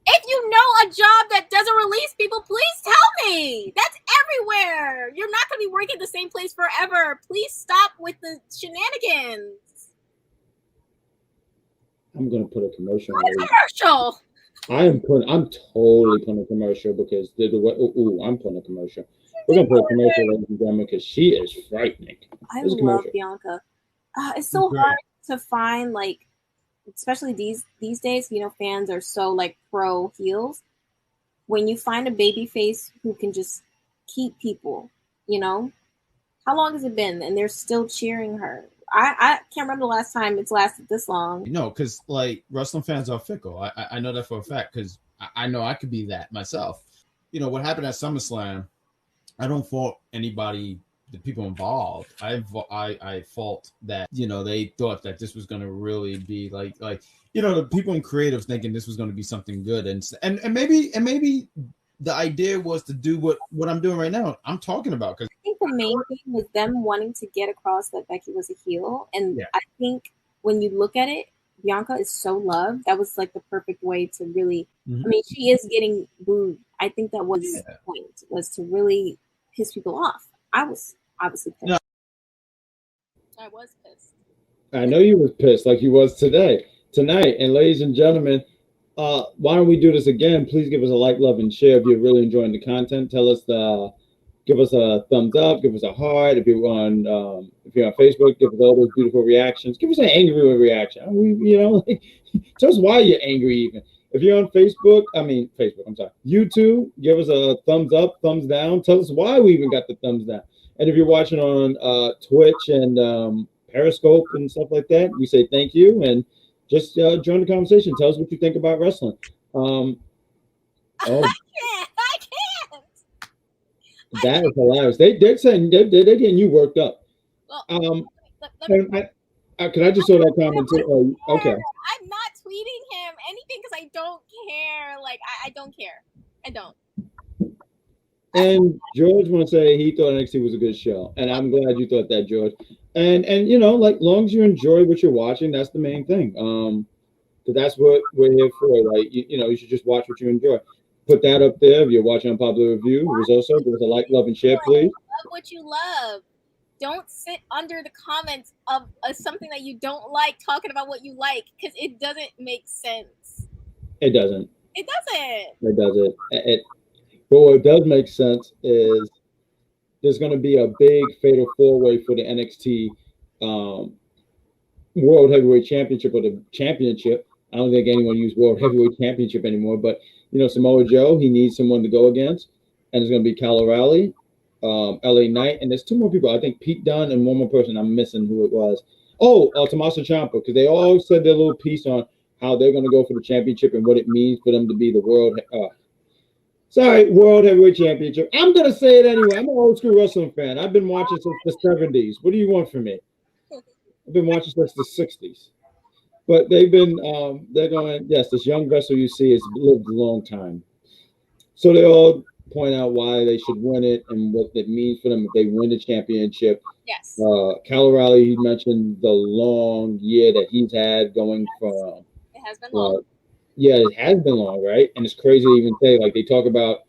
If you know a job that doesn't release people, please tell me. That's everywhere. You're not going to be working at the same place forever. Please stop with the shenanigans. I'm going to put a commercial. I'm totally putting a commercial because I'm putting a commercial. We're going to put a commercial, ladies and gentlemen, because she is frightening. I love Bianca. It's so hard to find, especially these days, fans are so pro heels. When you find a baby face who can just keep people, how long has it been? And they're still cheering her. I can't remember the last time it's lasted this long. No, because wrestling fans are fickle. I know that for a fact because I know I could be that myself. What happened at SummerSlam, I don't fault anybody, the people involved. I fault that they thought that this was going to really be the people in creatives thinking this was going to be something good and maybe the idea was to do what I'm doing right now. I'm talking about because I think the main thing was them wanting to get across that Becky was a heel, and I think when you look at it, Bianca is so loved. That was the perfect way to really. I mean, she is getting booed. I think that was the point, was to really piss people off. I was obviously pissed. No. I was pissed. I know you were pissed like you was tonight. And ladies and gentlemen, why don't we do this again? Please give us a like, love, and share if you're really enjoying the content. Tell us give us a thumbs up, give us a heart. If you're on Facebook, give us all those beautiful reactions. Give us an angry reaction. Tell us why you're angry even. If you're on YouTube, give us a thumbs up, thumbs down. Tell us why we even got the thumbs down. And if you're watching on Twitch and Periscope and stuff like that, we say thank you and just join the conversation. Tell us what you think about wrestling. I can't. That is hilarious. They're saying they're getting you worked up. Can I just saw that comment too? Oh, okay. I'm not tweeting him anything because I don't care. Like I don't care. I don't. And George want to say he thought NXT was a good show, and I'm glad you thought that, George. And you know, like, long as you enjoy what you're watching, that's the main thing. Because that's what we're here for. Like, you know, you should just watch what you enjoy. Put that up there if you're watching Unpopular Review. Also, give us a like, love, and share, please. Love what you love. Don't sit under the comments of something that you don't like, talking about what you like, because it doesn't make sense. It doesn't. It doesn't. It doesn't. But what does make sense is there's going to be a big fatal four-way for the NXT World Heavyweight Championship, or the championship. I don't think anyone uses World Heavyweight Championship anymore, but you know, Samoa Joe, he needs someone to go against, and it's going to be Kyle O'Reilly, LA Knight, and there's two more people. I think Pete Dunne and one more person. I'm missing who it was. Oh, Tommaso Ciampa, because they all said their little piece on how they're going to go for the championship and what it means for them to be the World Heavyweight Championship. I'm going to say it anyway. I'm an old school wrestling fan. I've been watching since the 70s. What do you want from me? I've been watching since the 60s. But they've been, they're going, yes, this young vessel you see has lived a long time. So they all point out why they should win it and what it means for them if they win the championship. Yes. Kyle O'Reilly, he mentioned the long year that he's had going from. It has been long. Yeah, it has been long, right? And it's crazy to even say, like, they talk about,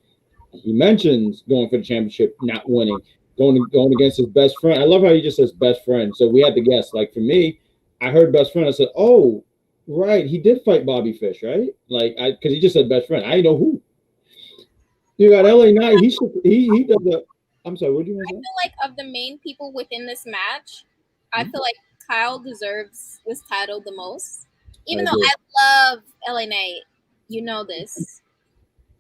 he mentions going for the championship, not winning, going against his best friend. I love how he just says best friend. So we had to guess. Like, for me, I heard best friend. I said, oh, right. He did fight Bobby Fish, right? Like, because he just said best friend. I didn't know who. You got LA Knight. He does a. I'm sorry. What do you want to say? I feel like of the main people within this match, I feel like Kyle deserves this title the most. Even though I love LA Knight, you know this.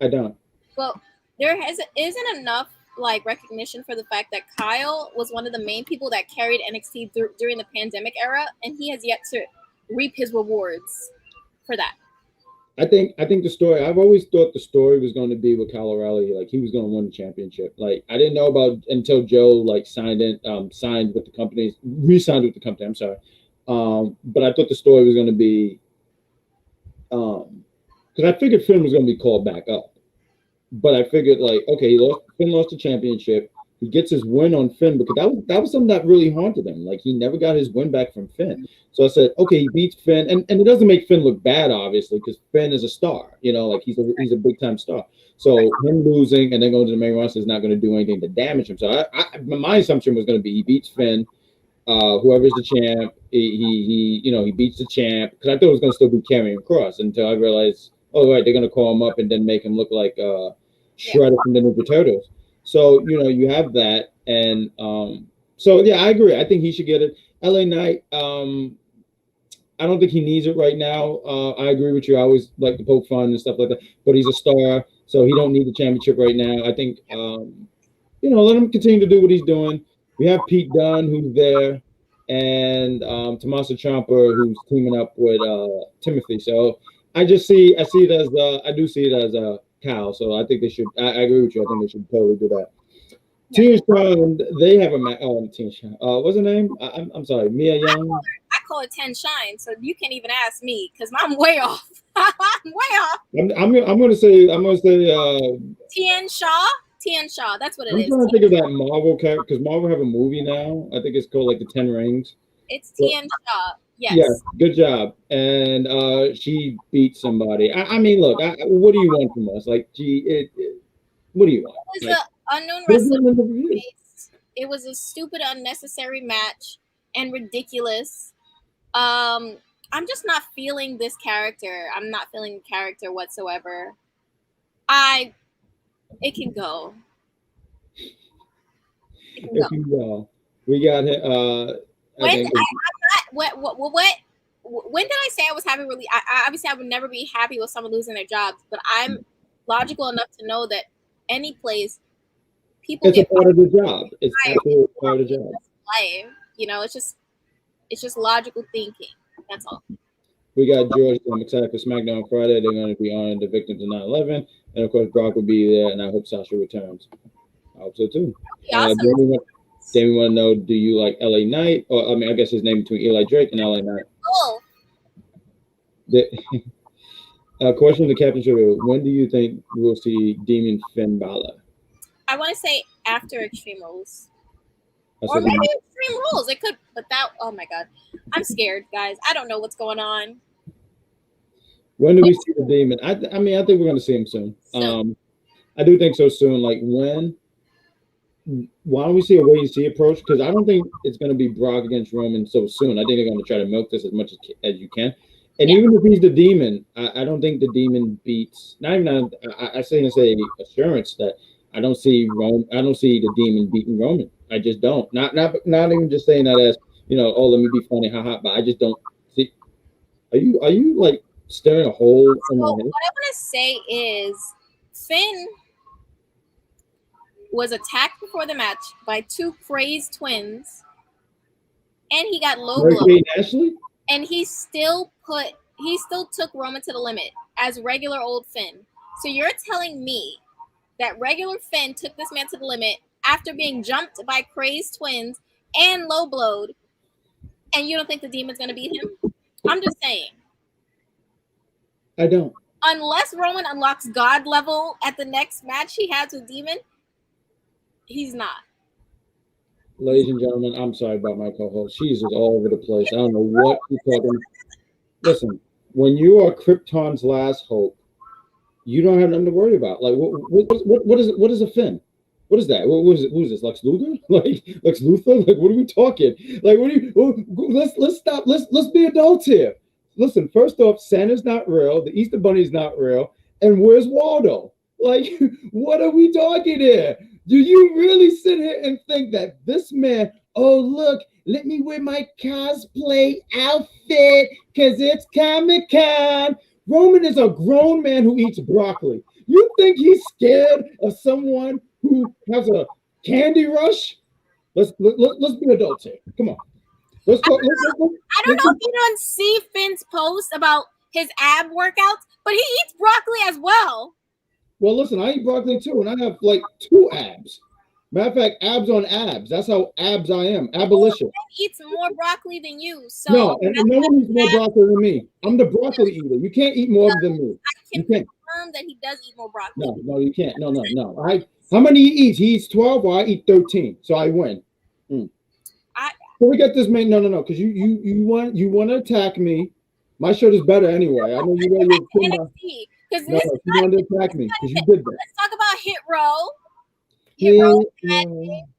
I don't. Well, there isn't enough like recognition for the fact that Kyle was one of the main people that carried NXT during the pandemic era, and he has yet to reap his rewards for that. I think the story. I've always thought the story was going to be with Kyle O'Reilly, like he was going to win the championship. Like I didn't know about until Joe like signed with the company, re-signed with the company. I'm sorry, but I thought the story was going to be, because I figured Finn was going to be called back up. But I figured, like, okay, Finn lost the championship. He gets his win on Finn because that was something that really haunted him. Like, he never got his win back from Finn. So I said, okay, he beats Finn. And it doesn't make Finn look bad, obviously, because Finn is a star. You know, like, he's a big-time star. So him losing and then going to the main roster is not going to do anything to damage him. So my assumption was going to be he beats Finn. Whoever's the champ, he beats the champ. Because I thought it was going to still be Karrion Kross until I realized, oh, right, they're going to call him up and then make him look like Shredder from the Ninja Turtles. So, you know, you have that. And so, yeah, I agree. I think he should get it. LA Knight, I don't think he needs it right now. I agree with you. I always like to poke fun and stuff like that. But he's a star, so he don't need the championship right now. I think, let him continue to do what he's doing. We have Pete Dunne, who's there, and Tommaso Ciampa, who's teaming up with Timothy. So I do see it as Cal. So I think they should. I agree with you. I think they should totally do that. Tia Shine, they have a match. Tia Shine. What's her name? I'm sorry, Mia Young. I call it 10 Shine, so you can't even ask me because I'm way off. I'm way off. I'm gonna say Tien Shaw. Tien Shaw. That's what it is. I'm trying to think of that Marvel character because Marvel have a movie now. I think it's called like the 10 Rings. It's Tien Shaw. Yes. Yeah, good job. And she beat somebody. I mean, look, what do you want from us? Like, what do you want? It was an unknown wrestler. It was a stupid, unnecessary match and ridiculous. I'm just not feeling this character. I'm not feeling the character whatsoever. It can go. It can go. We got when did I say I was happy? Really, obviously I would never be happy with someone losing their jobs, but I'm logical enough to know that any place people it's a part of the job. It's absolutely part of the job. Life, it's just logical thinking. That's all. We got George. I'm excited for SmackDown Friday. They're going to be honoring the victims of 9/11, and of course Brock will be there, and I hope Sasha returns. I hope so too. Awesome. Then we want to know, do you like LA Knight? Or I mean, I guess his name between Eli Drake and LA Knight. Oh, Question to Captain Sugar: when do you think we'll see Demon Finn Balor? I want to say after Extreme Rules. I Or said, maybe Extreme Rules. It could, but that, oh my God. I'm scared, guys. I don't know what's going on. when do we see the Demon? I mean, I think we're going to see him soon. I do think so soon. Like when? Why don't we see a wait and see approach? Because I don't think it's going to be Brock against Roman so soon. I think they're going to try to milk this as much as you can. And even if he's the Demon, I don't think the Demon beats. Not even I say assurance that I don't see the Demon beating Roman. I just don't. Not even just saying that as oh, let me be funny, haha. But I just don't see. Are you like staring a hole in my head? What I want to say is Finn was attacked before the match by two crazed twins, and he got low blow. Ashley? And he still took Roman to the limit as regular old Finn. So you're telling me that regular Finn took this man to the limit after being jumped by crazed twins and low blowed, and you don't think the Demon's gonna beat him? I'm just saying. I don't. Unless Roman unlocks God level at the next match he has with Demon, he's not. Ladies and gentlemen, I'm sorry about my co-host. She's just all over the place. I don't know what she's talking. Listen, when you are Krypton's last hope, you don't have nothing to worry about. Like, what is a Finn? What is that? Who's this? Lex Luthor? Like Lex Luthor? Like, what are we talking? Like, let's stop. Let's be adults here. Listen, first off, Santa's not real. The Easter Bunny's not real. And where's Waldo? Like, what are we talking here? Do you really sit here and think that this man, oh, look, let me wear my cosplay outfit because it's Comic-Con. Roman is a grown man who eats broccoli. You think he's scared of someone who has a candy rush? Let's be adults here. Come on. Let's talk. I don't know if you don't see Finn's post about his ab workouts, but he eats broccoli as well. Well, listen, I eat broccoli too, and I have like 2 abs. Matter of fact, abs on abs. That's how abs I am. Abolition. He eats more broccoli than you. So no, and no one eats more broccoli than me. I'm the broccoli eater. You can't eat more than me. I can confirm that he does eat more broccoli. No, you can't. No. How many he eats? He eats 12, while I eat 13. So I win. So we got this man. No, because you want to attack me. My shirt is better anyway. I know you wear your NXT. No, you wanted to attack me because you did that. Let's talk about Hit Row.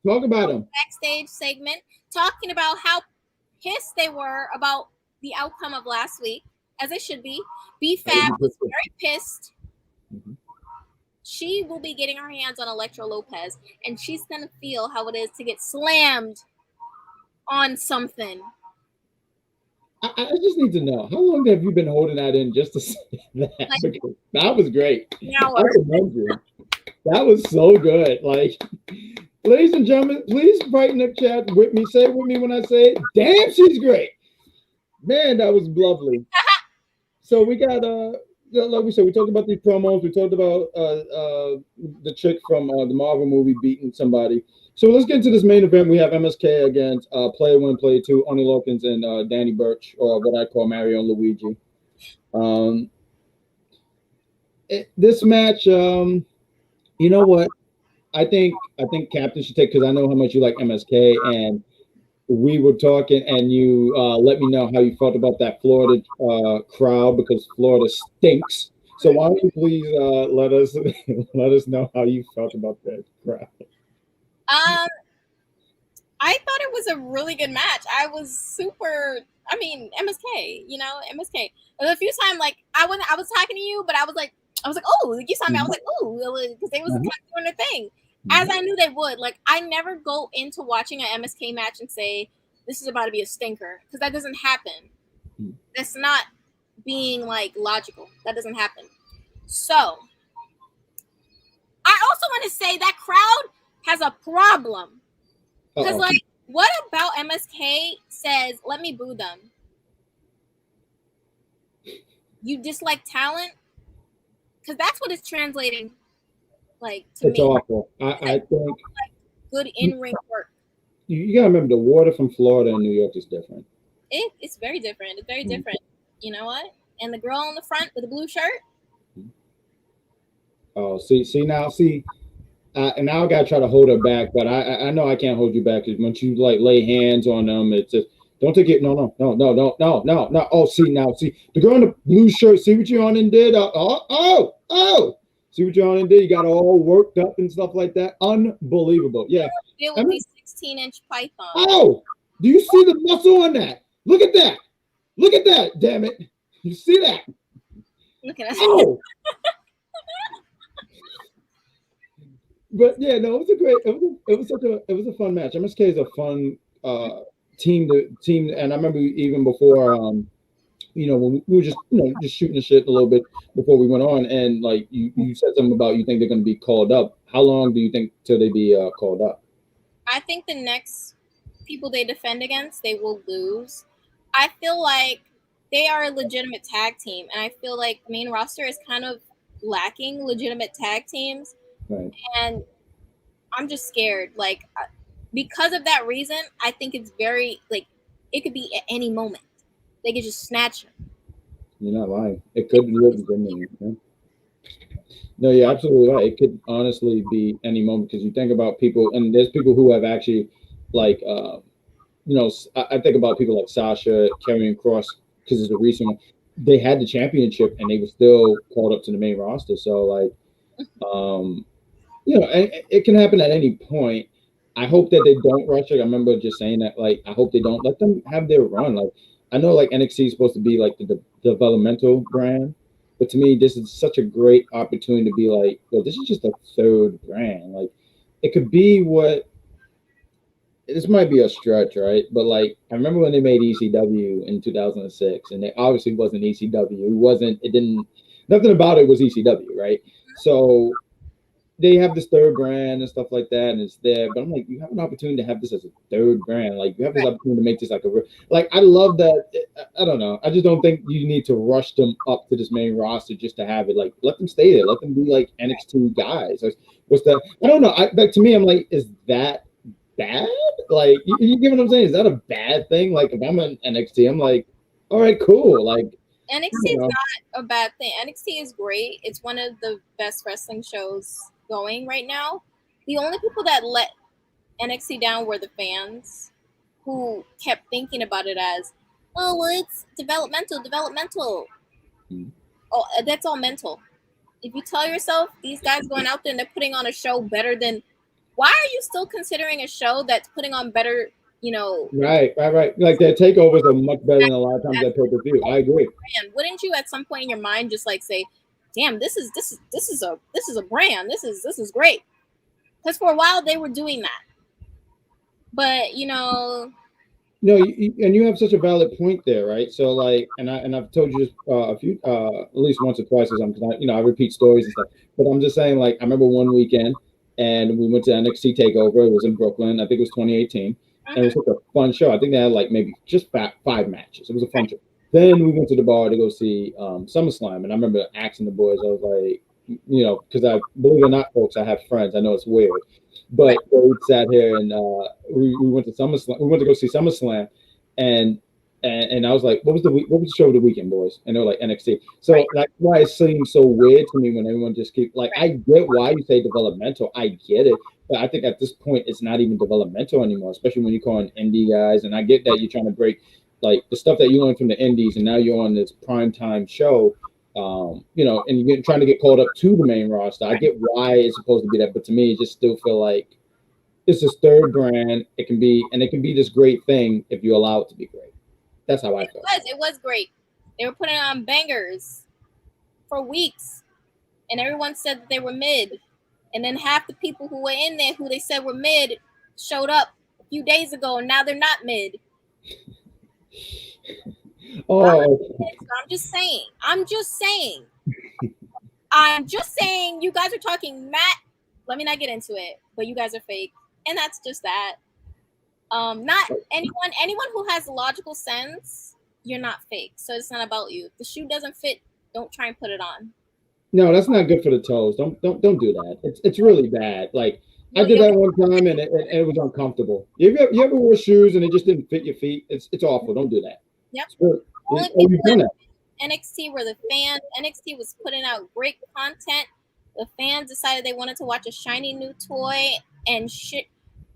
Talk about him. Backstage segment talking about how pissed they were about the outcome of last week, as they should be. B-Fab was very pissed. Mm-hmm. She will be getting her hands on Elektra Lopez, and she's gonna feel how it is to get slammed on something. I just need to know, how long have you been holding that in just to say that? That was great. That was so good. Like, ladies and gentlemen, please write in the chat with me. Say it with me when I say it. Damn, she's great. Man, that was lovely. So we got like we said, we talked about these promos. We talked about the chick from the Marvel movie beating somebody. So let's get into this main event. We have MSK against Player 1, Player 2, Oni Lawkins, and Danny Burch, or what I call Mario and Luigi. This match, you know what? I think Captain should take, because I know how much you like MSK, and we were talking, and you let me know how you felt about that Florida crowd, because Florida stinks. So why don't you please let us know how you felt about that crowd? I thought it was a really good match. I was super. I mean, MSK. MSK. A few times, like I was talking to you, but I was like, oh, you saw me. I was like, oh, because they was kind of doing their thing, as I knew they would. Like, I never go into watching an MSK match and say this is about to be a stinker, because that doesn't happen. That's not being like logical. That doesn't happen. So, I also want to say that crowd has a problem. Because, like, what about MSK says, let me boo them? You dislike talent? Because that's what it's translating, like, to it's me. Awful. I think like, good in-ring work. you gotta remember the water from Florida and New York is different. It's very different. It's very different. You know what? And the girl on the front with the blue shirt. Oh, and now I gotta try to hold her back, but I know I can't hold you back because once you like lay hands on them, it's just don't take it. No. Oh, see the girl in the blue shirt. See what you on and did? Oh. See what you on and did? You got all worked up and stuff like that. Unbelievable. Yeah. Deal with these 16-inch pythons. Oh, do you see the muscle on that? Look at that. Damn it. You see that? Look at that. Oh. But yeah, no, it was a fun match. MSK is a fun team, and I remember even before, when we were just just shooting the shit a little bit before we went on, and like you said something about you think they're going to be called up. How long do you think till they be called up? I think the next people they defend against, they will lose. I feel like they are a legitimate tag team, and I feel like the main roster is kind of lacking legitimate tag teams. Right. And I'm just scared. Like, because of that reason, I think it's very, like, it could be at any moment. They could just snatch him. You're not lying. It could be legitimate. Yeah. No, you're absolutely right. It could honestly be any moment because you think about people, and there's people who have actually, like, I think about people like Sasha, Karrion Kross, because it's a recent one. They had the championship and they were still called up to the main roster. So, like, it can happen at any point. I hope that they don't rush it. I remember just saying that, like, I hope they don't let them have their run. Like, I know, like, NXT is supposed to be like the developmental brand, but to me, this is such a great opportunity to be like, well, this is just a third brand. Like, it could be what. This might be a stretch, right? But like, I remember when they made ECW in 2006, and it obviously wasn't ECW. Nothing about it was ECW, right? So they have this third brand and stuff like that, and it's there. But I'm like, you have an opportunity to have this as a third brand. Like, you have this opportunity to make this like I love that. I don't know. I just don't think you need to rush them up to this main roster just to have it. Like, let them stay there. Let them be like NXT guys. Like, what's that? I don't know. Like, to me, I'm like, is that bad? Like, you get what I'm saying? Is that a bad thing? Like, if I'm an NXT, I'm like, all right, cool. Like, NXT is not a bad thing. NXT is great. It's one of the best wrestling shows going right now. The only people that let NXT down were the fans, who kept thinking about it as, oh, well, it's developmental. Oh, that's all mental. If you tell yourself these guys going out there and they're putting on a show better than, why are you still considering a show that's putting on better, Right. Like, their takeovers are much better than a lot of times at pay-per-view. I agree. And wouldn't you at some point in your mind just like say, damn, this is a brand. This is great. Because for a while they were doing that. But No, and you have such a valid point there, right? So, like, and I've told you this a few, at least once or twice or something, because I repeat stories and stuff. But I'm just saying, like, I remember one weekend, and we went to NXT Takeover. It was in Brooklyn. I think it was 2018, and it was like a fun show. I think they had like maybe just 5 matches. It was a fun show. Then we went to the bar to go see SummerSlam, and I remember asking the boys. I was like, because I believe it or not, folks, I have friends. I know it's weird. But we sat here and we went to SummerSlam. We went to go see SummerSlam, and I was like, "What was the show of the weekend, boys?" And they were like NXT. So that's why it seems so weird to me when everyone just keep like. I get why you say developmental. I get it, but I think at this point it's not even developmental anymore. Especially when you're calling indie guys, and I get that you're trying to break like the stuff that you learned from the indies, and now you're on this primetime show. And you're trying to get called up to the main roster. I get why it's supposed to be that, but to me, it just still feel like it's this third brand. It can be this great thing if you allow it to be great. That's how I feel. It was great. They were putting on bangers for weeks, and everyone said that they were mid. And then half the people who were in there, who they said were mid, showed up a few days ago, and now they're not mid. Oh, I'm just saying. You guys are talking Matt. Let me not get into it, but you guys are fake, and that's just that. Not anyone who has logical sense, you're not fake. So it's not about you. If the shoe doesn't fit, don't try and put it on. No, that's not good for the toes. Don't do that. It's really bad. Like, I did that one time, and it was uncomfortable. You ever wore shoes and it just didn't fit your feet? It's awful. Don't do that. Yep. Oh, you've done that. NXT were the fans. NXT was putting out great content. The fans decided they wanted to watch a shiny new toy and shit.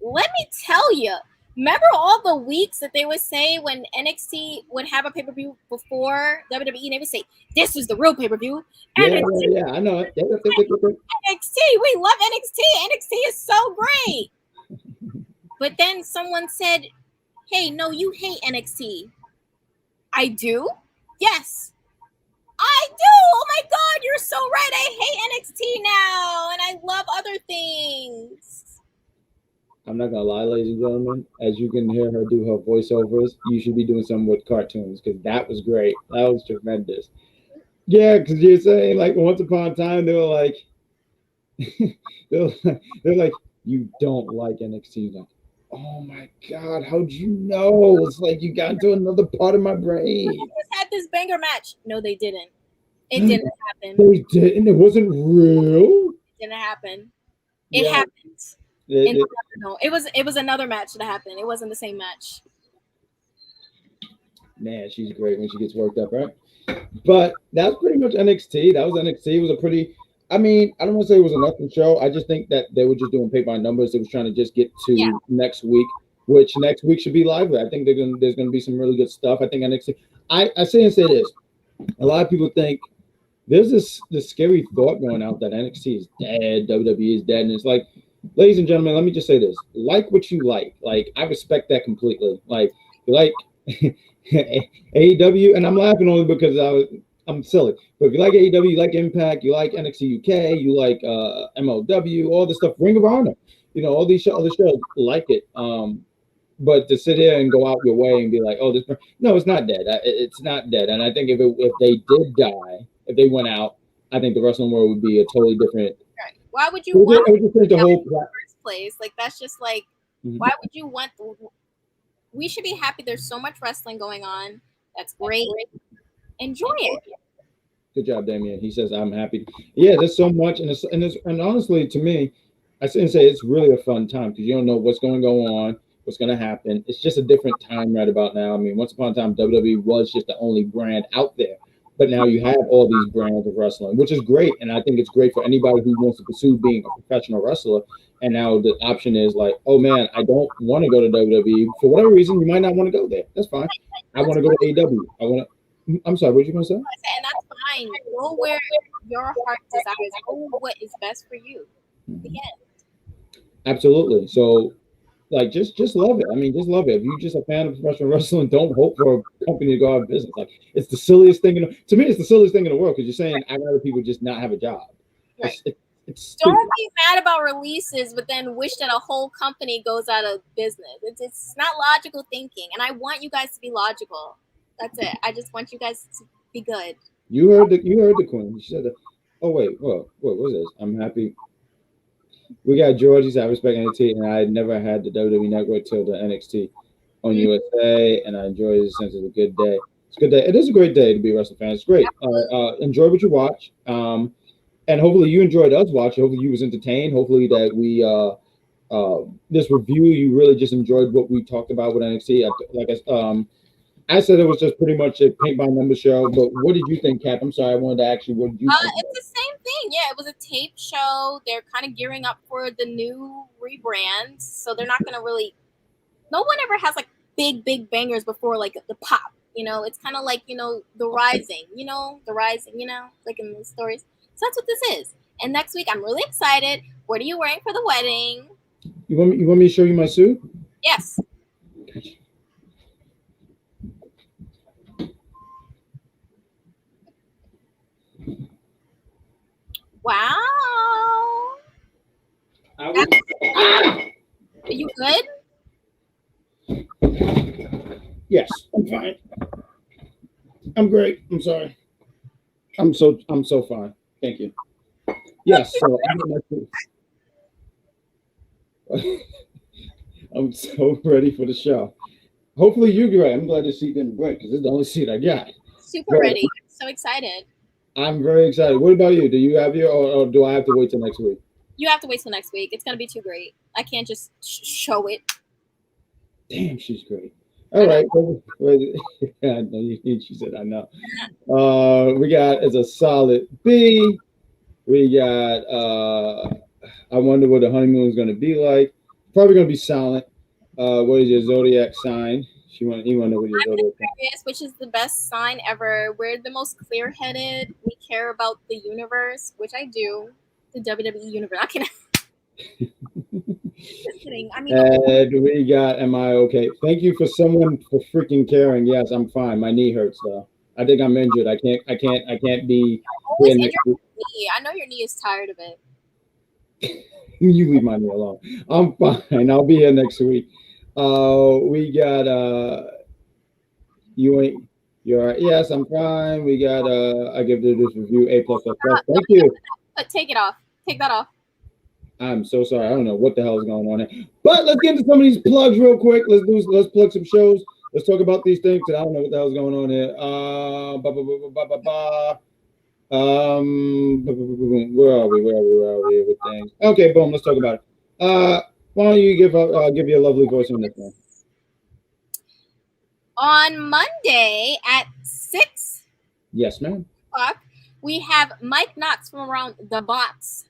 Let me tell you, remember all the weeks that they would say when NXT would have a pay-per-view before WWE, they would say, this is the real pay-per-view. Yeah, I know it. NXT, we love NXT. NXT is so great. But then someone said, hey, no, you hate NXT. I do? Yes. I do. Oh my God, you're so right. I hate NXT now, and I love other things. I'm not gonna lie, ladies and gentlemen. As you can hear her do her voiceovers, you should be doing something with cartoons because that was great. That was tremendous. Yeah, because you're saying like once upon a time they were like, they're like, you don't like NXT. Like, oh my God, how'd you know? It's like you got into another part of my brain. They just had this banger match. No, they didn't. It didn't happen. They didn't. It wasn't real. It didn't happen. It happened. No, it was another match that happened. It wasn't the same match. Man, she's great when she gets worked up, right? But that's pretty much NXT. That was NXT. It was a pretty. I mean, I don't want to say it was a nothing show. I just think that they were just doing pay by numbers. They was trying to just get to next week, which next week should be lively. I think there's gonna be some really good stuff. I think NXT. I say this. A lot of people think there's this scary thought going out that NXT is dead, WWE is dead, and it's like, ladies and gentlemen, let me just say this: like what you like. Like I respect that completely. Like you like AEW, and I'm laughing only because I'm silly. But if you like AEW, you like Impact, you like NXT UK, you like MLW, all the stuff, Ring of Honor, all these other shows, like it. But to sit here and go out your way and be like, oh, no, it's not dead. It's not dead. And I think if they did die, if they went out, I think the wrestling world would be a totally different. Right. Why would you want the whole in the first place? Like that's just like, why would you want? We should be happy. There's so much wrestling going on. That's great. Enjoy it. Good job, Damien. He says, I'm happy. Yeah, there's so much. And honestly, to me, I say it's really a fun time because you don't know what's going to go on, what's going to happen. It's just a different time right about now. I mean, once upon a time, WWE was just the only brand out there. But now you have all these brands of wrestling, which is great. And I think it's great for anybody who wants to pursue being a professional wrestler. And now the option is like, oh, man, I don't want to go to WWE. For whatever reason, you might not want to go there. That's fine. I want to go to AEW. I'm sorry, what were you going to say? And that's fine. Go where your heart desires. Go what is best for you. The end. Absolutely. So, like, just love it. I mean, just love it. If you're just a fan of professional wrestling, don't hope for a company to go out of business. Like, it's the silliest thing. To me, it's the silliest thing in the world because you're saying I'd rather people just not have a job. Right. It's don't be mad about releases, but then wish that a whole company goes out of business. It's not logical thinking, and I want you guys to be logical. That's it. I just want you guys to be good. You heard the queen. She said, "Oh wait, what was this? I'm happy." We got George. He said, "I respect NXT, and I never had the WWE Network till the NXT on USA, and I enjoy it since it's a good day. It's a good day. It is a great day to be a wrestling fan. It's great. Enjoy what you watch, and hopefully you enjoyed us watching. Hopefully you was entertained. Hopefully that we this review you really just enjoyed what we talked about with NXT. I said it was just pretty much a paint by number show, but what did you think, Cap? I'm sorry, I wanted to ask you, what did you think? It's the same thing. Yeah, it was a tape show. They're kind of gearing up for the new rebrand, so they're not going to really – no one ever has, like, big bangers before, like, the pop, It's kind of like, The Rising, like in the stories. So that's what this is. And next week, I'm really excited. What are you wearing for the wedding? You want me to show you my suit? Yes. Wow. Are you good? Yes, I'm fine. I'm great. I'm sorry. I'm so fine. Thank you. Yes, so I'm so ready for the show. Hopefully you get right. I'm glad this seat didn't break because it's the only seat I got. Super ready. I'm so excited. I'm very excited. What about you? Do you have your, or do I have to wait till next week? You have to wait till next week. It's gonna be too great. I can't just show it. Damn, she's great. All right. I know she said I know. We got as a solid B. We got I wonder what the honeymoon is gonna be like. Probably gonna be silent. What is your zodiac sign? He want to know what your zodiac sign is. Which is the best sign ever. We're the most clear-headed. We care about the universe, which I do. The WWE universe. I can. Just kidding. I mean, and we got, am I okay? Thank you for someone for freaking caring. Yes, I'm fine. My knee hurts though. I think I'm injured. I can't be. Always injured your knee. I know your knee is tired of it. You leave my knee alone. I'm fine. I'll be here next week. We got you're right. Yes, I'm fine. We got I give this review A+++. Thank you. Take it off. Take that off. I'm so sorry. I don't know what the hell is going on here. But let's get into some of these plugs real quick. Let's plug some shows. Let's talk about these things. I don't know what the hell's going on here. Where are we with things? Okay, boom. Let's talk about it. Why don't you give your lovely voice on this one? On Monday at 6. Yes, ma'am. We have Mike Knox from around the blocks.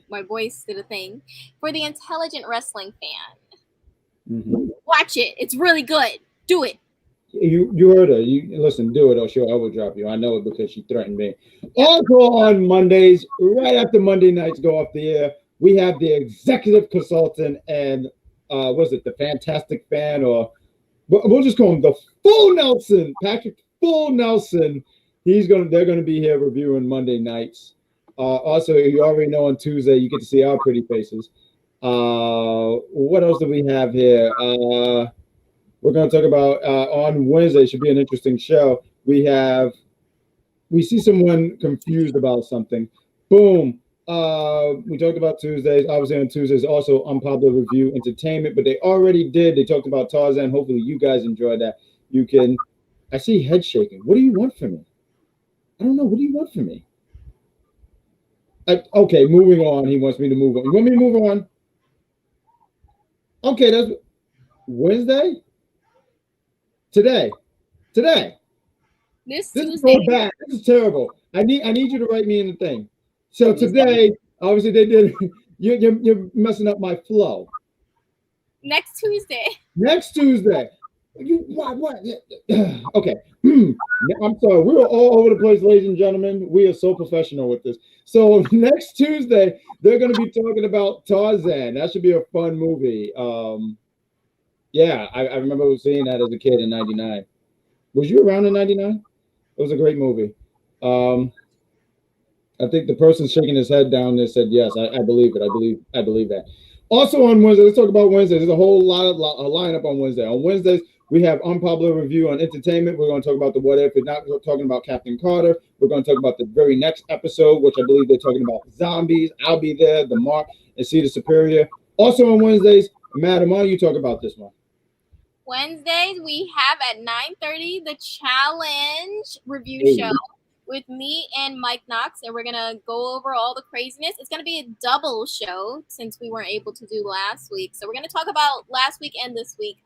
My voice did a thing for the intelligent wrestling fan. Mm-hmm. Watch it; it's really good. Do it. You heard her. You listen. Do it, or she'll elbow drop you. I know it because she threatened me. Also on Mondays, right after Monday nights go off the air, we have the executive consultant and the Fantastic Fan, or we'll just call him the Full Nelson, Patrick Full Nelson. They're gonna be here reviewing Monday nights. Also, you already know on Tuesday you get to see our pretty faces. What else do we have here? We're going to talk about on Wednesday. Should be an interesting show. We see someone confused about something. Boom. We talked about Tuesdays. Obviously on Tuesdays also Unpopular Review Entertainment, but they already did. They talked about Tarzan. Hopefully you guys enjoyed that. I see head shaking. What do you want from me? I don't know. What do you want from me? Okay, moving on. He wants me to move on. You want me to move on? Okay, that's Wednesday. Today. This is so bad. This is terrible. I need you to write me in the thing. So today, obviously they did. You're messing up my flow. Next Tuesday. What? Okay. I'm sorry. We were all over the place, ladies and gentlemen. We are so professional with this. So next Tuesday, they're going to be talking about Tarzan. That should be a fun movie. Yeah, I remember seeing that as a kid in '99. Was you around in '99? It was a great movie. I think the person shaking his head down there said yes. I believe it. I believe that. Also on Wednesday, let's talk about Wednesday. There's a whole lineup on Wednesday. On Wednesdays, we have Unpopular Review on Entertainment. We're going to talk about the What If. We're not talking about Captain Carter. We're going to talk about the very next episode, which I believe they're talking about zombies. I'll be there, the Mark, and See the Superior. Also on Wednesdays, Madam, why don't you talk about this one? Wednesdays, we have at 9:30 the Challenge review show with me and Mike Knox, and we're going to go over all the craziness. It's going to be a double show since we weren't able to do last week. So we're going to talk about last week and this week.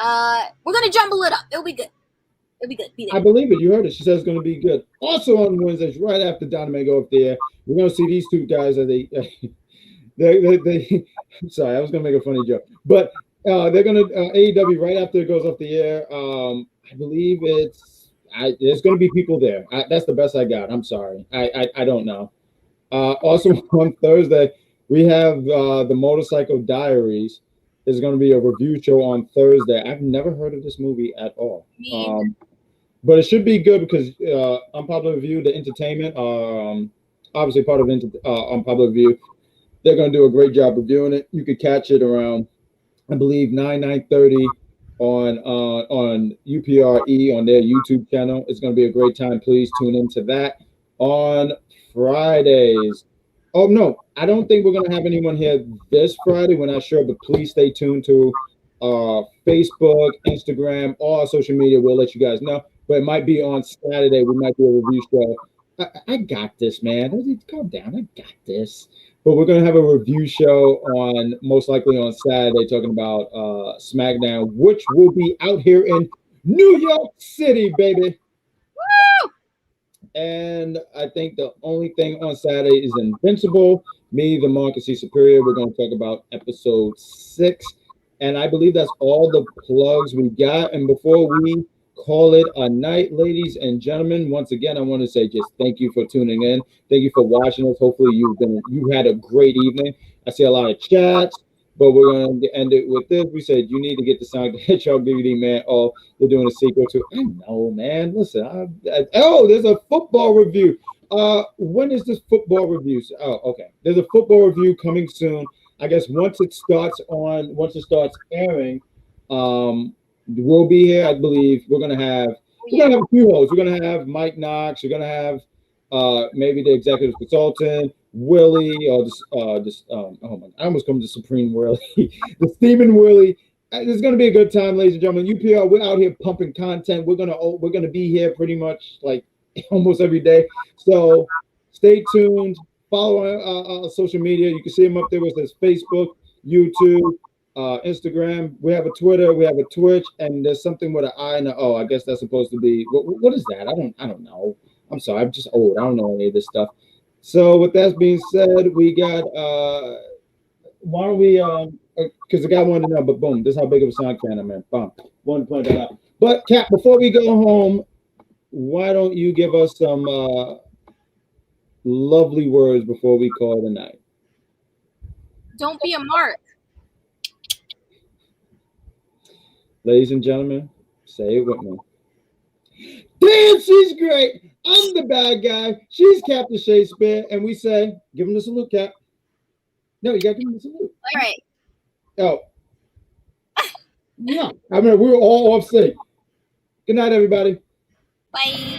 We're going to jumble it up. It'll be good. Be there. I believe it. You heard it. She says it's going to be good. Also on Wednesdays, right after Dynamite go up there, we're going to see these two guys as they I'm sorry, I was going to make a funny joke. But they're going to AEW right after it goes off the air. I believe there's going to be people there. That's the best I got. I'm sorry. I don't know. Also on Thursday, we have the Motorcycle Diaries. There's going to be a review show on Thursday. I've never heard of this movie at all. But it should be good because Unpopular Review, the entertainment, obviously part of Unpopular Review. They're going to do a great job reviewing it. You could catch it around, I believe, 9:30 on UPRE on their YouTube channel. It's going to be a great time. Please tune into that. On Fridays. Oh, no, I don't think we're going to have anyone here this Friday. We're not sure, but please stay tuned to Facebook, Instagram, all our social media. We'll let you guys know. But it might be on Saturday. We might do a review show. I got this, man. Calm down. I got this. But we're gonna have a review show on most likely on Saturday, talking about SmackDown, which will be out here in New York City, baby. And I think the only thing on Saturday is Invincible. Me, the Marcus Superior. We're going to talk about episode 6. And I believe that's all the plugs we got. And before we call it a night, ladies and gentlemen, once again, I want to say just thank you for tuning in. Thank you for watching us. Hopefully you had a great evening. I see a lot of chats. But we're going to end it with this. We said you need to get the Sonic the Hedgehog DVD, man. Oh, they're doing a sequel to. I know, man. Listen. There's a football review. When is this football review? Oh, okay. There's a football review coming soon. I guess once it starts airing, we'll be here. I believe we're gonna have a few hosts. We're gonna have Mike Knox. We're gonna have maybe the executive consultant. Willie, or I almost come to Supreme Willie, the Steaming Willie. It's gonna be a good time, ladies and gentlemen. UPR, we're out here pumping content. We're gonna be here pretty much like almost every day. So stay tuned. Follow our social media. You can see them up there. It says Facebook, YouTube, Instagram. We have a Twitter. We have a Twitch, and there's something with an I and an O. I guess that's supposed to be what is that? I don't know. I'm sorry. I'm just old. I don't know any of this stuff. So with that being said, we got why don't we because the guy wanted to know, but boom, this is how big of a Sonic fan I'm in. Boom. Wanted to point that out. But Kat, before we go home, why don't you give us some lovely words before we call it a night? Don't be a mark. Ladies and gentlemen, say it with me. Damn, she's great. I'm the bad guy. She's Captain Shakespeare. And we say, give him the salute, Cap. No, you got to give him the salute. All right. Oh. Yeah. I mean, we were all off sync. Good night, everybody. Bye.